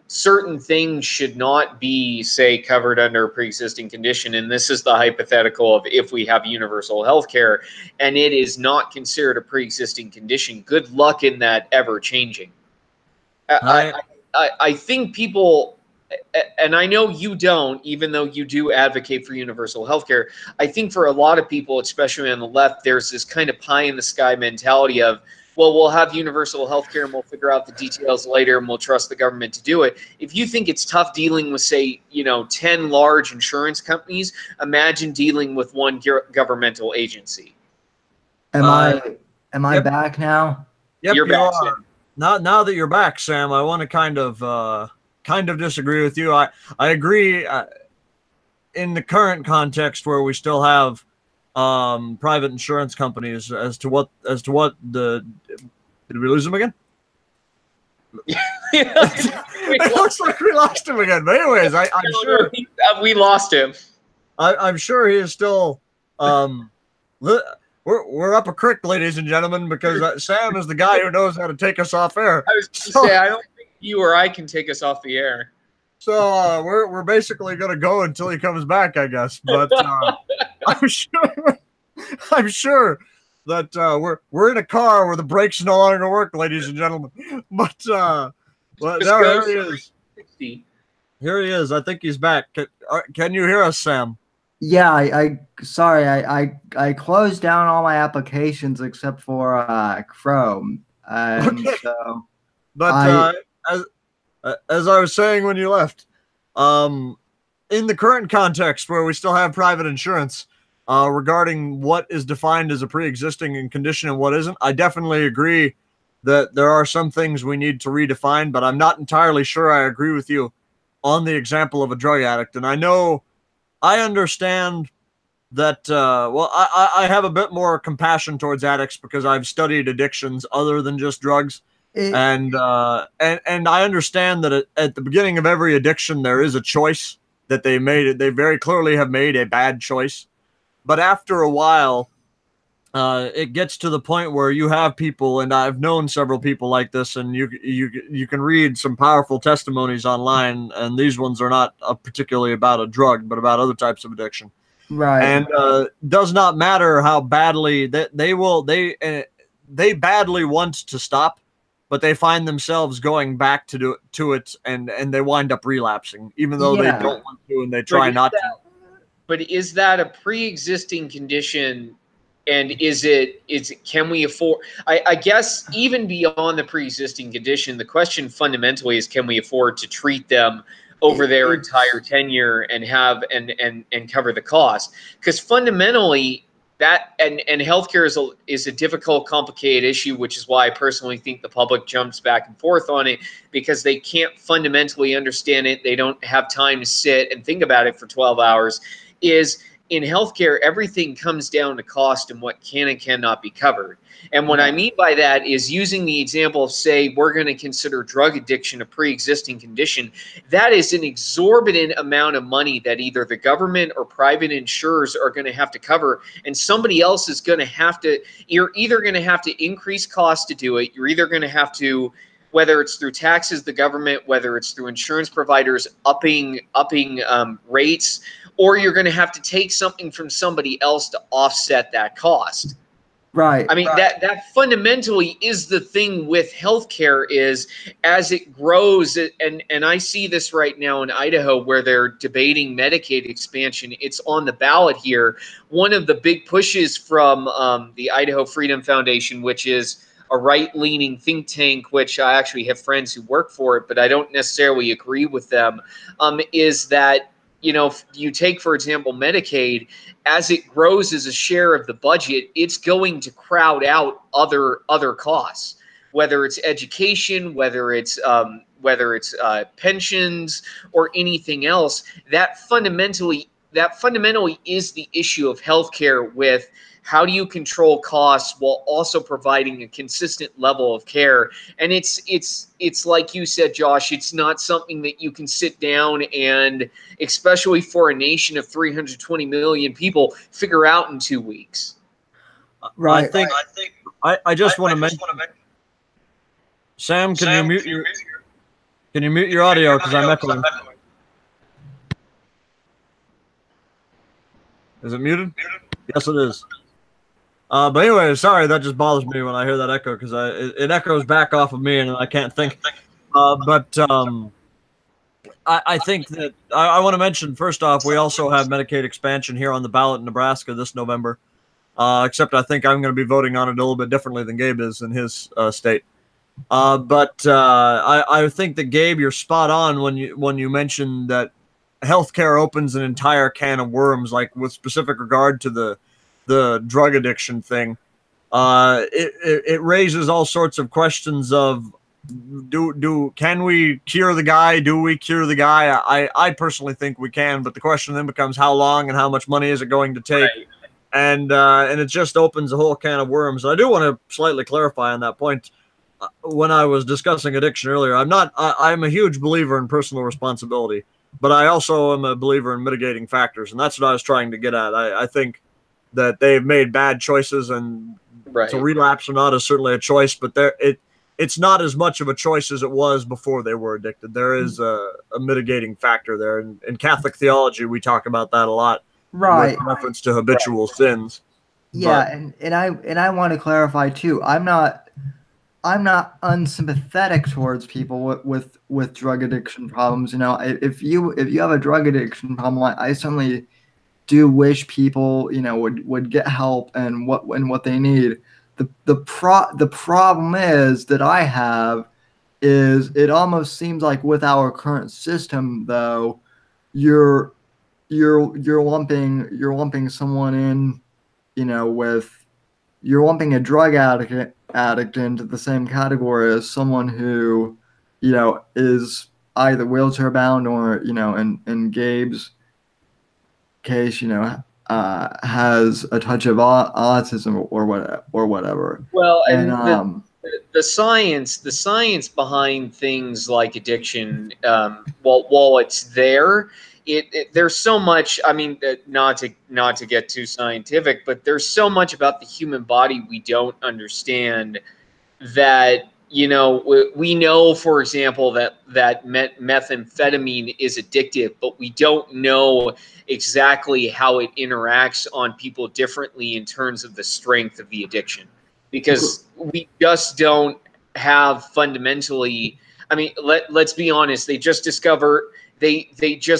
C: certain things should not be, say, covered under a pre-existing condition, and this is the hypothetical of if we have universal health care and it is not considered a pre-existing condition, good luck in that ever changing. I think people, and I know you don't, even though you do advocate for universal healthcare, I think for a lot of people, especially on the left, there's this kind of pie in the sky mentality of, well, we'll have universal healthcare and we'll figure out the details later and we'll trust the government to do it. If you think it's tough dealing with, say, 10 large insurance companies, imagine dealing with one governmental agency.
A: Am I back now?
B: Yep,
C: You're
B: you
C: back,
B: are.
C: Sam.
B: Now that you're back, Sam, I want to kind of disagree with you. I agree in the current context where we still have private insurance companies as to what the did we lose him again? It looks like we lost him again. But anyways, I'm sure
C: we lost him.
B: I'm sure he is still. We're up a creek, ladies and gentlemen, because Sam is the guy who knows how to take us off air.
C: I was going to say, I don't think you or I can take us off the air.
B: So we're basically gonna go until he comes back, I guess. But I'm sure that we're in a car where the brakes no longer work, ladies and gentlemen. But no, here he is. 60. Here he is. I think he's back. Can you hear us, Sam?
A: Yeah, I closed down all my applications except for Chrome, and
B: Okay.
A: so.
B: But as I was saying when you left, in the current context where we still have private insurance, regarding what is defined as a pre-existing condition and what isn't, I definitely agree that there are some things we need to redefine, but I'm not entirely sure I agree with you on the example of a drug addict. And I understand that, I have a bit more compassion towards addicts because I've studied addictions other than just drugs. And I understand that at the beginning of every addiction, there is a choice that they made. They very clearly have made a bad choice. But after a while, it gets to the point where you have people, and I've known several people like this, and you can read some powerful testimonies online, and these ones are not particularly about a drug, but about other types of addiction.
A: Right.
B: And does not matter how badly they badly want to stop, but they find themselves going back to it, and they wind up relapsing, even though they don't want to, and they try not to.
C: But is that a pre-existing condition? And can we afford, I guess, even beyond the pre-existing condition, the question fundamentally is, can we afford to treat them over their
A: it's
C: entire tenure and have and cover the cost. Because fundamentally, that and healthcare is a difficult, complicated issue, which is why I personally think the public jumps back and forth on it, because they can't fundamentally understand it. They don't have time to sit and think about it for 12 hours. Is in healthcare, everything comes down to cost and what can and cannot be covered. And what I
A: yeah.
C: mean by that is using the example of, say, we're going to consider drug addiction a pre-existing condition. That is an exorbitant amount of money that either the government or private insurers are going to have to cover. And somebody else is going to have to, you're either going to have to increase costs to do it. You're either going to have to, whether it's through taxes, the government, whether it's through insurance providers upping rates, or you're going to have to take something from somebody else to offset that cost.
A: Right.
C: I mean, that fundamentally is the thing with healthcare is as it grows, and I see this right now in Idaho where they're debating Medicaid expansion. It's on the ballot here. One of the big pushes from the Idaho Freedom Foundation, which is a right-leaning think tank, which I actually have friends who work for it, but I don't necessarily agree with them, is that, you know, you take, for example, Medicaid, as it grows as a share of the budget, it's going to crowd out other costs, whether it's education, whether it's pensions or anything else. That fundamentally is the issue of healthcare, with how do you control costs while also providing a consistent level of care. And it's like you said, Josh, it's not something that you can sit down and, especially for a nation of 320 million people, figure out in 2 weeks.
A: Right.
B: I just want to mention, Sam, can you mute your audio because I'm echoing? Is it muted? Yes, it is. But anyway, sorry, that just bothers me when I hear that echo, because it echoes back off of me and I can't think. I think that I want to mention, first off, we also have Medicaid expansion here on the ballot in Nebraska this November. Except I think I'm going to be voting on it a little bit differently than Gabe is in his state. I think that, Gabe, you're spot on when you mentioned that healthcare opens an entire can of worms, like with specific regard to the drug addiction thing. It raises all sorts of questions of, can we cure the guy? Do we cure the guy? I personally think we can, but the question then becomes how long and how much money is it going to take? Right. And it just opens a whole can of worms. I do want to slightly clarify on that point. When I was discussing addiction earlier, I'm a huge believer in personal responsibility, but I also am a believer in mitigating factors, and that's what I was trying to get at. I think that they've made bad choices, and to relapse or not is certainly a choice, but it's not as much of a choice as it was before they were addicted. There is a mitigating factor there. In Catholic theology, we talk about that a lot.
A: Right.
B: With reference to habitual sins.
A: Yeah, and I want to clarify too. I'm not unsympathetic towards people with drug addiction problems. You know, if you have a drug addiction problem, I certainly do wish people, you know, would get help and what they need. The problem is that I have is it almost seems like with our current system, though, you're lumping someone in, you know, you're lumping a drug addict into the same category as someone who, you know, is either wheelchair bound or, you know, in Gabe's case, you know, has a touch of autism or whatever.
C: Well, and the science behind things like addiction, while it's there, there's so much. I mean, not to get too scientific, but there's so much about the human body we don't understand. That, you know, we know, for example, that methamphetamine is addictive, but we don't know exactly how it interacts on people differently in terms of the strength of the addiction, because we just don't have fundamentally. I mean, let's be honest. They just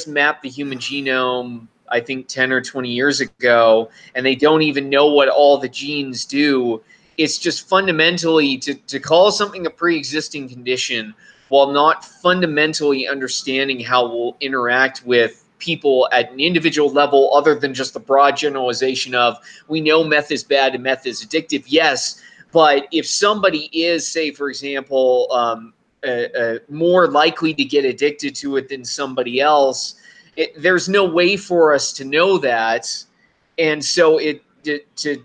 C: mapped the human genome, I think 10 or 20 years ago, and they don't even know what all the genes do. It's just fundamentally to call something a pre-existing condition while not fundamentally understanding how we'll interact with people at an individual level other than just the broad generalization of, we know meth is bad and meth is addictive. Yes, but if somebody is, say, for example, more likely to get addicted to it than somebody else, there's no way for us to know that. And so to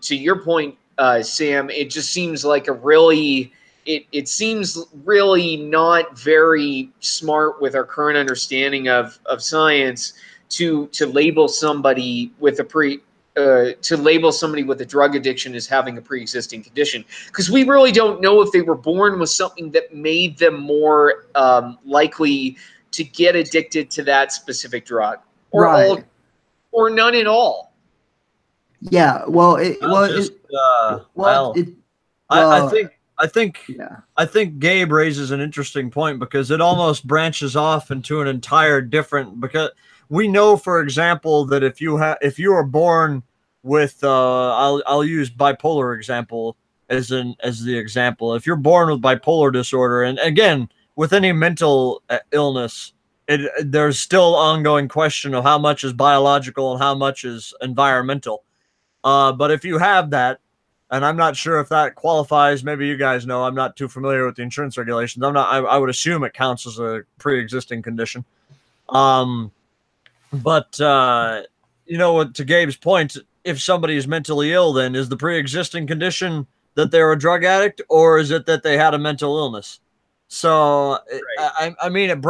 C: your point, Sam, it just seems like a really, it seems really not very smart with our current understanding of science to label somebody with a drug addiction as having a pre-existing condition, because we really don't know if they were born with something that made them more likely to get addicted to that specific drug, or
A: Right.
C: all, or none at all.
A: Yeah. Well,
B: I think Gabe raises an interesting point, because it almost branches off into an entire different, because we know, for example, that if you are born with I'll use bipolar example as the example. If you're born with bipolar disorder, and again, with any mental illness, there's still ongoing question of how much is biological and how much is environmental. But if you have that, and I'm not sure if that qualifies, maybe you guys know, I'm not too familiar with the insurance regulations. I would assume it counts as a pre-existing condition. But to Gabe's point, if somebody is mentally ill, then is the pre-existing condition that they're a drug addict, or is it that they had a mental illness? So, right. I mean, it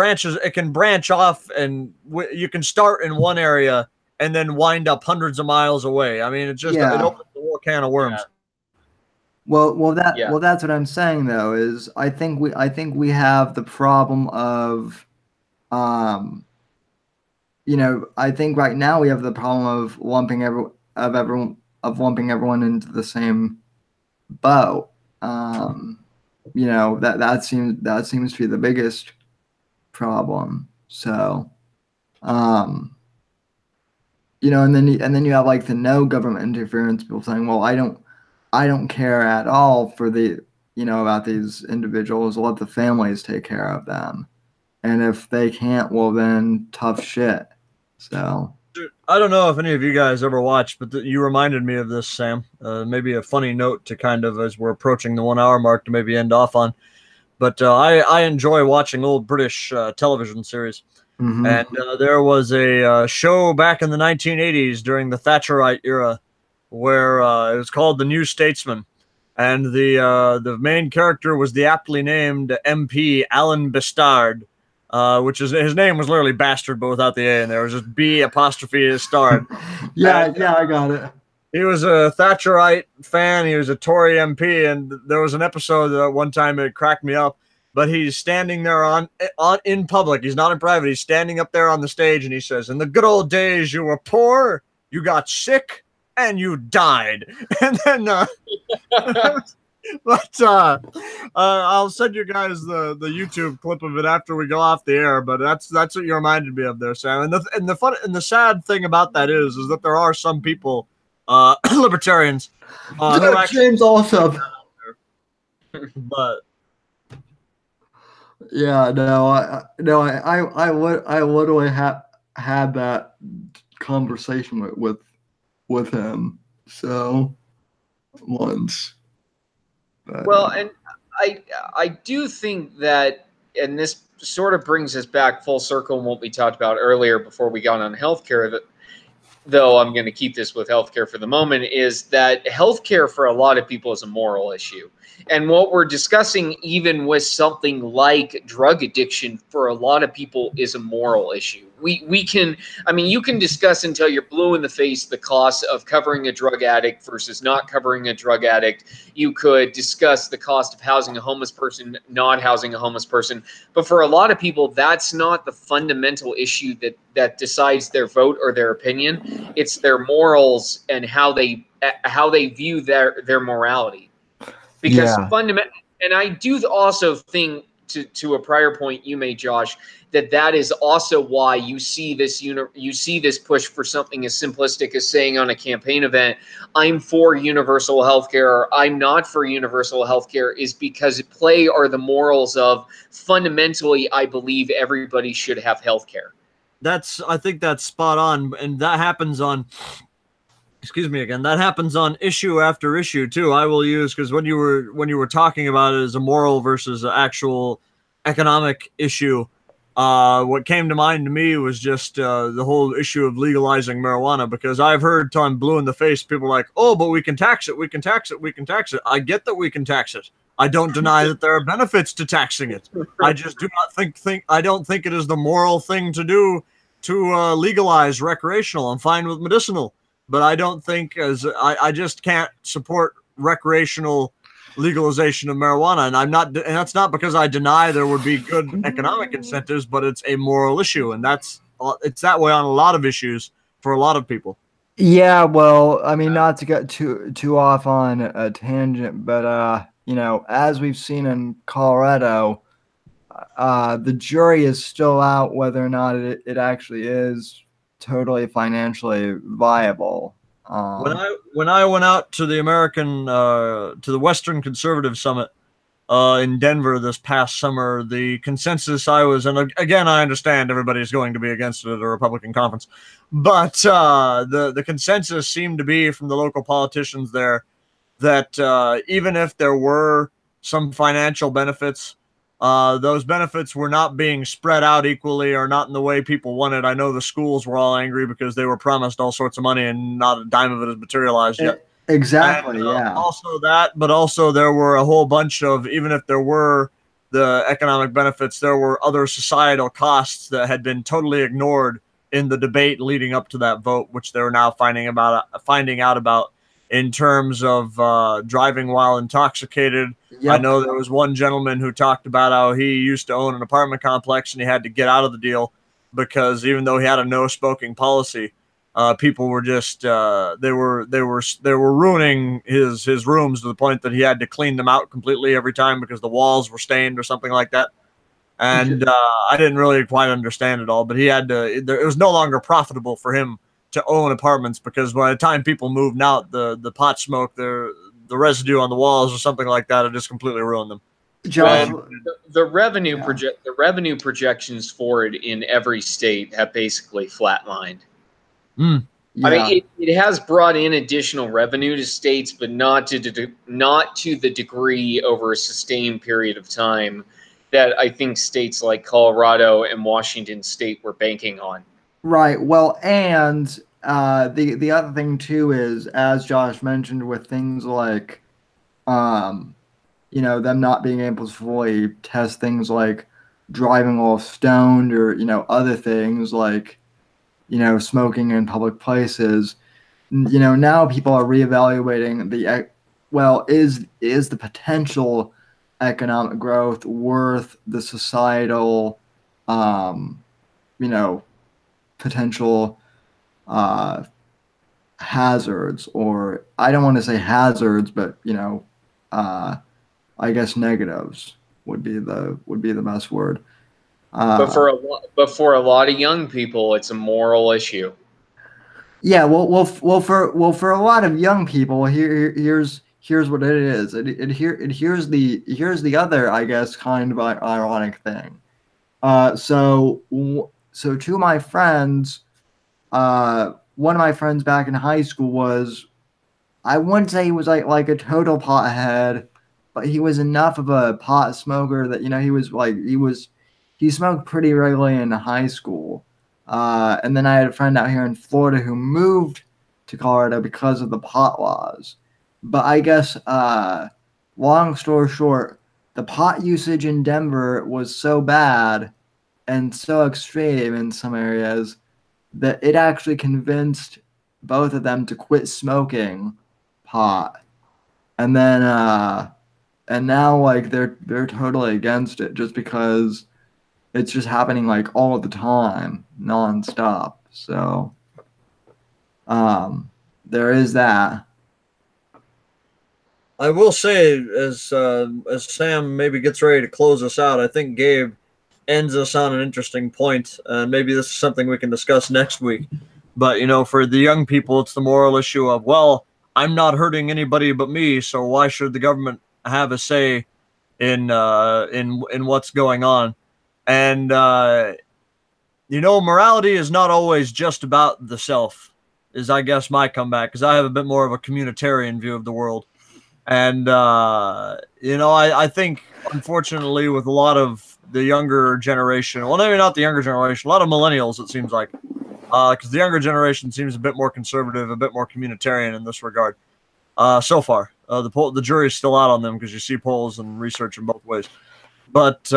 B: can branch off, and you can start in one area and then wind up hundreds of miles away. I mean, it opens the whole can of worms.
A: Yeah. Well, that's what I'm saying, though, is I think we have the problem of, I think right now we have the problem of lumping everyone into the same boat. That seems to be the biggest problem. So, and then you have like the no government interference people saying, well, I don't care at all for about these individuals. Let the families take care of them. And if they can't, well, then tough shit. So
B: I don't know if any of you guys ever watched, but you reminded me of this, Sam. Maybe a funny note to kind of, as we're approaching the 1 hour mark, to maybe end off on. But I enjoy watching old British television series. Mm-hmm. And there was a show back in the 1980s during the Thatcherite era where it was called The New Statesman. And the main character was the aptly named MP Alan Bastard, which is, his name was literally bastard, but without the A in there. It was just B''Stard.
A: I got it.
B: He was a Thatcherite fan. He was a Tory MP, and there was an episode that one time it cracked me up. But he's standing there in public. He's not in private. He's standing up there on the stage, and he says, "In the good old days, you were poor, you got sick, and you died." And then, I'll send you guys the YouTube clip of it after we go off the air. But that's what you reminded me of there, Sam. And the sad thing about that is that there are some people, libertarians, who
A: James also.
B: But
A: yeah, I literally had that conversation with him. So once. But,
C: well, and I do think that, and this sort of brings us back full circle on what we talked about earlier before we got on healthcare, though I'm going to keep this with healthcare for the moment, is that healthcare for a lot of people is a moral issue. And what we're discussing, even with something like drug addiction, for a lot of people is a moral issue. You can discuss until you're blue in the face the cost of covering a drug addict versus not covering a drug addict. You could discuss the cost of housing a homeless person, not housing a homeless person. But for a lot of people, that's not the fundamental issue that decides their vote or their opinion. It's their morals and how they view their morality. Because fundamentally, and I do also think to a prior point you made, Josh, that is also why you see this push for something as simplistic as saying on a campaign event, I'm for universal healthcare or I'm not for universal healthcare, is because at play are the morals of fundamentally, I believe everybody should have healthcare.
B: I think that's spot on, and that happens on. Excuse me again. That happens on issue after issue too. I will use, because when you were talking about it as a moral versus an actual economic issue, what came to mind to me was just the whole issue of legalizing marijuana. Because I've heard till I'm blue in the face, people like, "Oh, but we can tax it. We can tax it. We can tax it." I get that we can tax it. I don't deny that there are benefits to taxing it. I just do not think I don't think it is the moral thing to do to legalize recreational. I'm fine with medicinal, but I don't think I just can't support recreational legalization of marijuana, and that's not because I deny there would be good economic incentives, but it's a moral issue, and it's that way on a lot of issues for a lot of people.
A: Yeah, well, I mean, not to get too off on a tangent, but as we've seen in Colorado, the jury is still out whether or not it actually is totally financially viable.
B: When I went out to the to the Western Conservative Summit in Denver this past summer, the consensus and again, I understand everybody's going to be against it at a Republican conference, but the consensus seemed to be from the local politicians there that even if there were some financial benefits, those benefits were not being spread out equally or not in the way people wanted. I know the schools were all angry because they were promised all sorts of money and not a dime of it has materialized yet.
A: Exactly,
B: And
A: yeah.
B: also that, but also there were a whole bunch of, even if there were the economic benefits, there were other societal costs that had been totally ignored in the debate leading up to that vote, which they're now finding out about in terms of driving while intoxicated.
A: Yep.
B: I know there was one gentleman who talked about how he used to own an apartment complex and he had to get out of the deal because even though he had a no smoking policy, people were just they were ruining his rooms to the point that he had to clean them out completely every time because the walls were stained or something like that. And I didn't really quite understand it all, but he had to. It was no longer profitable for him to own apartments because by the time people moved out, the pot smoke, the residue on the walls or something like that, had just completely ruined them.
A: Josh,
C: the revenue projections for it in every state have basically flatlined.
B: Mm.
A: Yeah.
C: I mean, it has brought in additional revenue to states, but not to the degree over a sustained period of time that I think states like Colorado and Washington State were banking on.
A: Right. Well, and the other thing too is, as Josh mentioned, with things like, them not being able to fully test things like driving while stoned or other things like smoking in public places. Now people are reevaluating is the potential economic growth worth the societal, um, potential hazards, or I don't want to say hazards, but I guess negatives would be the best word.
C: But for a lot of young people, it's a moral issue.
A: Yeah, for a lot of young people, here's what it is. Here's the other, I guess, kind of ironic thing. So to my friends, one of my friends back in high school was, I wouldn't say he was like a total pothead, but he was enough of a pot smoker that he smoked pretty regularly in high school. And then I had a friend out here in Florida who moved to Colorado because of the pot laws. But I guess, long story short, the pot usage in Denver was so bad and so extreme in some areas that it actually convinced both of them to quit smoking pot. And then and now like they're totally against it just because it's just happening like all the time, nonstop. So there is that.
B: I will say, as Sam maybe gets ready to close us out, I think Gabe ends us on an interesting point, and maybe this is something we can discuss next week. But for the young people, it's the moral issue of, well, I'm not hurting anybody but me, so why should the government have a say in what's going on? And morality is not always just about the self. Is I guess my comeback, because I have a bit more of a communitarian view of the world. And I think, unfortunately, with a lot of the younger generation, well, maybe not the younger generation, a lot of millennials, it seems like, because the younger generation seems a bit more conservative, a bit more communitarian in this regard. So far, the jury's still out on them, because you see polls and research in both ways. But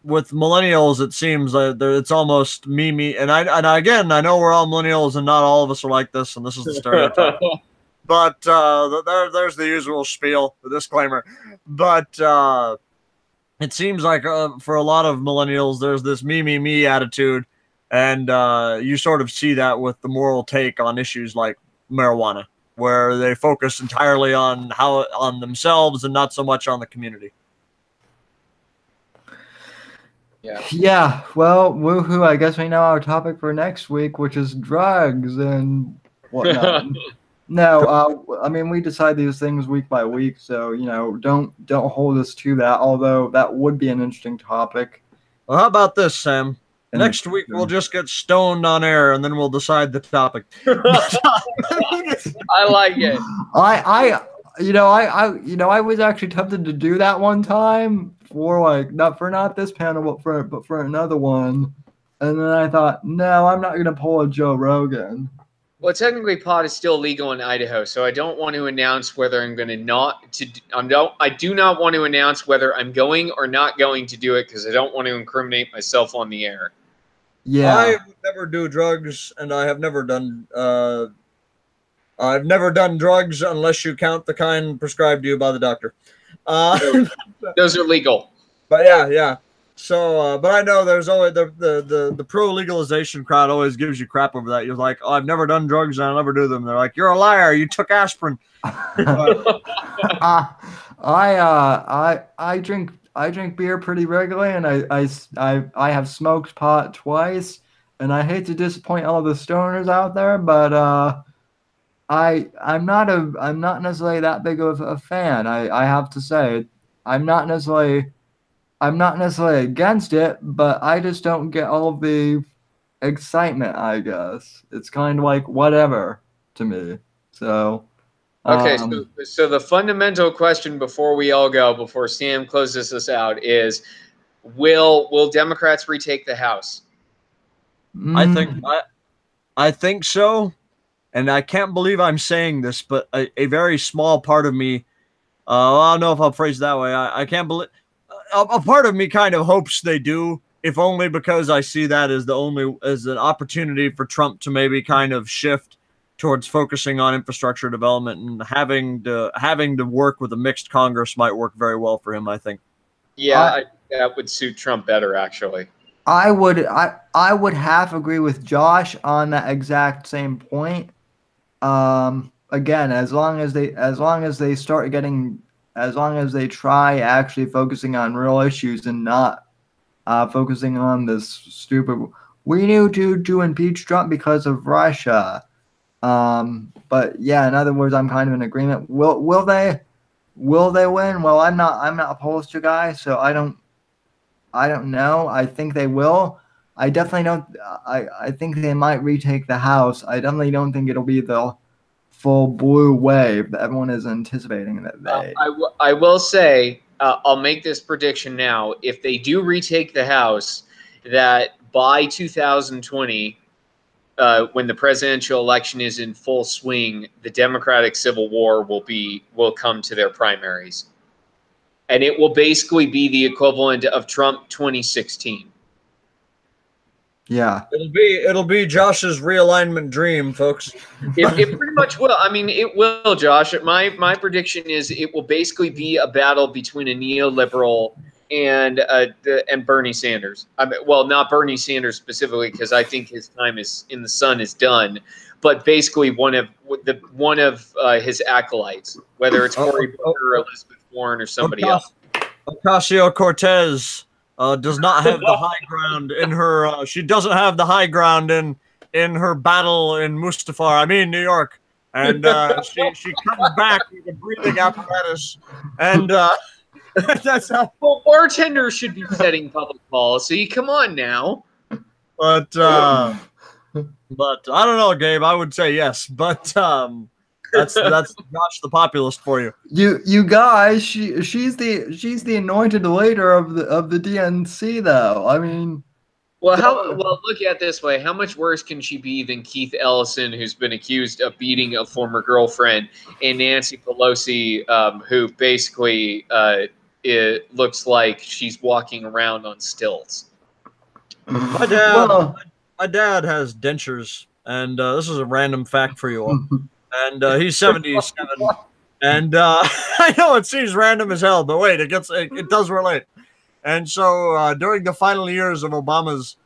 B: with millennials, it seems like it's almost me, and again, I know we're all millennials, and not all of us are like this, and this is the stereotype. But there's the usual spiel, the disclaimer. But it seems like for a lot of millennials, there's this me attitude, and you sort of see that with the moral take on issues like marijuana, where they focus entirely on themselves and not so much on the community.
A: Yeah. Well, woohoo! I guess we know our topic for next week, which is drugs and whatnot. No, I mean, we decide these things week by week, so don't hold us to that. Although that would be an interesting topic.
B: Well, how about this, Sam? Next week we'll just get stoned on air, and then we'll decide the topic.
C: I like it.
A: I was actually tempted to do that one time for not this panel, but for another one, and then I thought, no, I'm not gonna pull a Joe Rogan.
C: Well, technically, pot is still legal in Idaho, so I don't want to announce whether I'm going to I do not want to announce whether I'm going or not going to do it, because I don't want to incriminate myself on the air.
A: Yeah,
B: I would never do drugs, and I have never done. I've never done drugs unless you count the kind prescribed to you by the doctor.
C: Those are legal.
B: But yeah. So, but I know there's always the pro legalization crowd always gives you crap over that. You're like, oh, I've never done drugs and I'll never do them. They're like, you're a liar. You took aspirin.
A: I drink beer pretty regularly, and I have smoked pot twice, and I hate to disappoint all the stoners out there, but I'm not necessarily that big of a fan. I have to say, I'm not necessarily against it, but I just don't get all of the excitement, I guess. It's kind of like whatever to me. So
C: okay, so the fundamental question before we all go, before Sam closes us out, is will Democrats retake the House?
B: I think so, and I can't believe I'm saying this, but a very small part of me, I don't know if I'll phrase it that way. I can't believe. A part of me kind of hopes they do, if only because I see that as an opportunity for Trump to maybe kind of shift towards focusing on infrastructure development, and having to work with a mixed Congress might work very well for him, I think.
C: Yeah, that would suit Trump better, actually.
A: I would half agree with Josh on that exact same point. Again, as long as they try actually focusing on real issues and not focusing on this stupid, we need to impeach Trump because of Russia. But yeah, in other words, I'm kind of in agreement. Will they win? Well, I'm not a pollster guy, so I don't know. I think they will. I definitely don't. I think they might retake the House. I definitely don't think it'll be the full blue wave that everyone is anticipating that they.
C: I will say, I'll make this prediction now. If they do retake the House, that by 2020, when the presidential election is in full swing, the Democratic Civil War will come to their primaries, and it will basically be the equivalent of Trump 2016.
A: Yeah,
B: it'll be Josh's realignment dream, folks.
C: It pretty much will. I mean, it will, Josh. My prediction is it will basically be a battle between a neoliberal and Bernie Sanders. I mean, well, not Bernie Sanders specifically, because I think his time is in the sun is done. But basically, one of his acolytes, whether it's Cory Booker or Elizabeth Warren or somebody else.
B: Ocasio-Cortez does not have the high ground in her. She doesn't have the high ground in her battle in Mustafar. I mean, New York, and she comes back with a breathing apparatus, and that's how.
C: Well, bartenders should be setting public policy. Come on now.
B: But I don't know, Gabe. I would say yes, but that's Josh the populist for you.
A: You guys, she's the anointed leader of the DNC, though. I mean,
C: well, look at it this way: how much worse can she be than Keith Ellison, who's been accused of beating a former girlfriend, and Nancy Pelosi, who basically it looks like she's walking around on stilts.
B: My dad has dentures, and this is a random fact for you all. And he's 77, and I know it seems random as hell, but wait, it does relate. And so during the final years of Pelosi's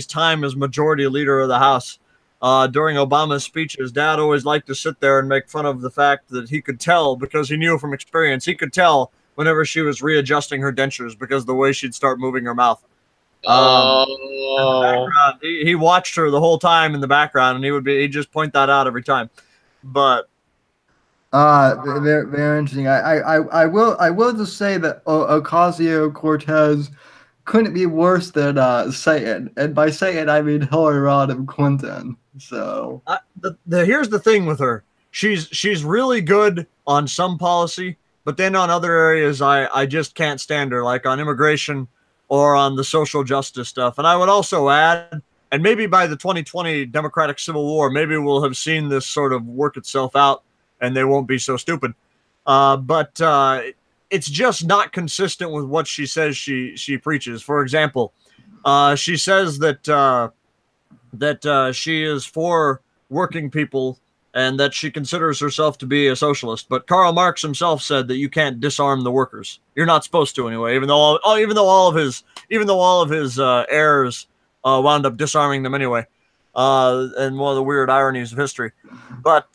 B: time as majority leader of the House, during Obama's speeches, Dad always liked to sit there and make fun of the fact that he could tell, because he knew from experience, he could tell whenever she was readjusting her dentures because the way she'd start moving her mouth. He watched her the whole time in the background, and he'd just point that out every time. But
A: very, very interesting. I will just say that Ocasio-Cortez couldn't be worse than Satan, and by Satan I mean Hillary Rodham Clinton. So
B: here's the thing with her: she's really good on some policy, but then on other areas I just can't stand her, like on immigration or on the social justice stuff. And I would also add, and maybe by the 2020 Democratic Civil War, maybe we'll have seen this sort of work itself out and they won't be so stupid. But it's just not consistent with what she says she preaches. For example, she says that she is for working people and that she considers herself to be a socialist. But Karl Marx himself said that you can't disarm the workers. You're not supposed to anyway. Even though all of his heirs wound up disarming them anyway. And one of the weird ironies of history. But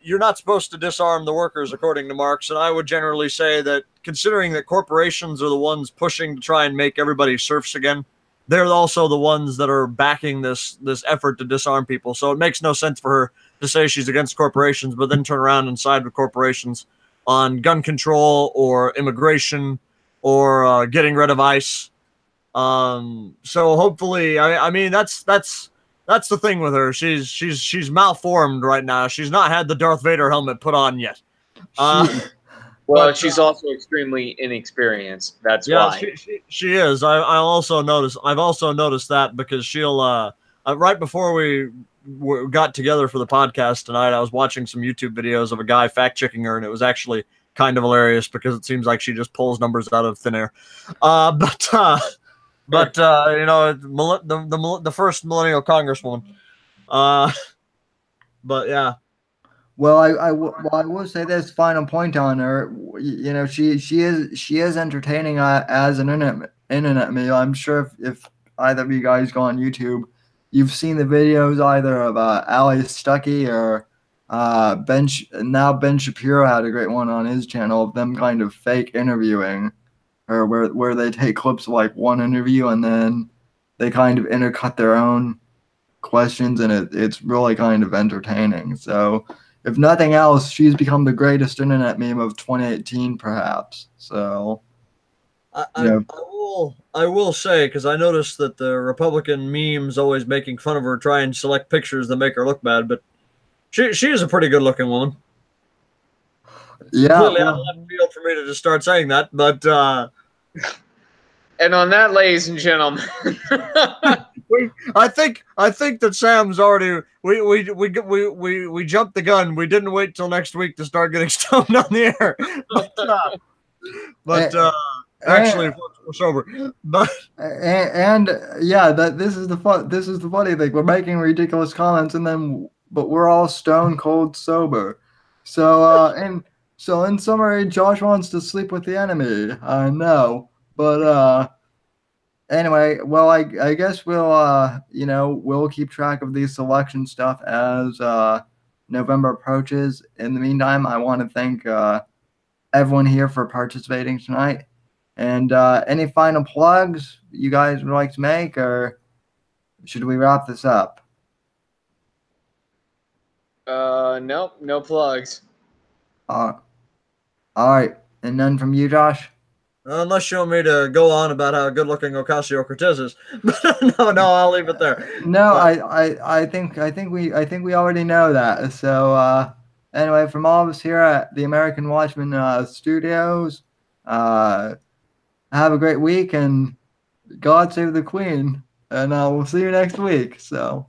B: you're not supposed to disarm the workers, according to Marx. And I would generally say that, considering that corporations are the ones pushing to try and make everybody serfs again, they're also the ones that are backing this effort to disarm people. So it makes no sense for her to say she's against corporations, but then turn around and side with corporations on gun control or immigration or getting rid of ICE. So hopefully, I mean, that's the thing with her. She's malformed right now. She's not had the Darth Vader helmet put on yet.
C: She's also extremely inexperienced. That's why.
B: She is. I've also noticed that, because she'll right before we got together for the podcast tonight, I was watching some YouTube videos of a guy fact checking her, and it was actually kind of hilarious because it seems like she just pulls numbers out of thin air. But you know, the first millennial congresswoman. But yeah.
A: Well, I will say this final point on her. You know, she is entertaining as an internet meme. I'm sure if either of you guys go on YouTube, you've seen the videos either of Ali Stuckey or Ben Shapiro had a great one on his channel of them kind of fake interviewing her, where they take clips of like one interview and then they kind of intercut their own questions, and it's really kind of entertaining. So if nothing else, she's become the greatest internet meme of 2018, perhaps. So,
B: I will say, because I noticed that the Republican memes always making fun of her, try and select pictures that make her look bad, but she is a pretty good-looking woman.
A: Yeah,
B: completely out of left field for me to just start saying that, but
C: and on that, ladies and gentlemen,
B: I think that Sam's already we jumped the gun. We didn't wait till next week to start getting stoned on the air, but actually we're sober. But
A: and yeah, this is the funny thing. We're making ridiculous comments, but we're all stone cold sober. So So in summary, Josh wants to sleep with the enemy. I know, but anyway, well, I guess we'll we'll keep track of these selection stuff as November approaches. In the meantime, I want to thank everyone here for participating tonight. And any final plugs you guys would like to make, or should we wrap this up?
C: Nope, no plugs.
A: Uh, all right, and none from you, Josh.
B: Unless you want me to go on about how good-looking Ocasio-Cortez is, no, I'll leave it there.
A: No,
B: But,
A: I think we already know that. So anyway, from all of us here at the American Watchman Studios, have a great week and God save the Queen. And we'll see you next week. So.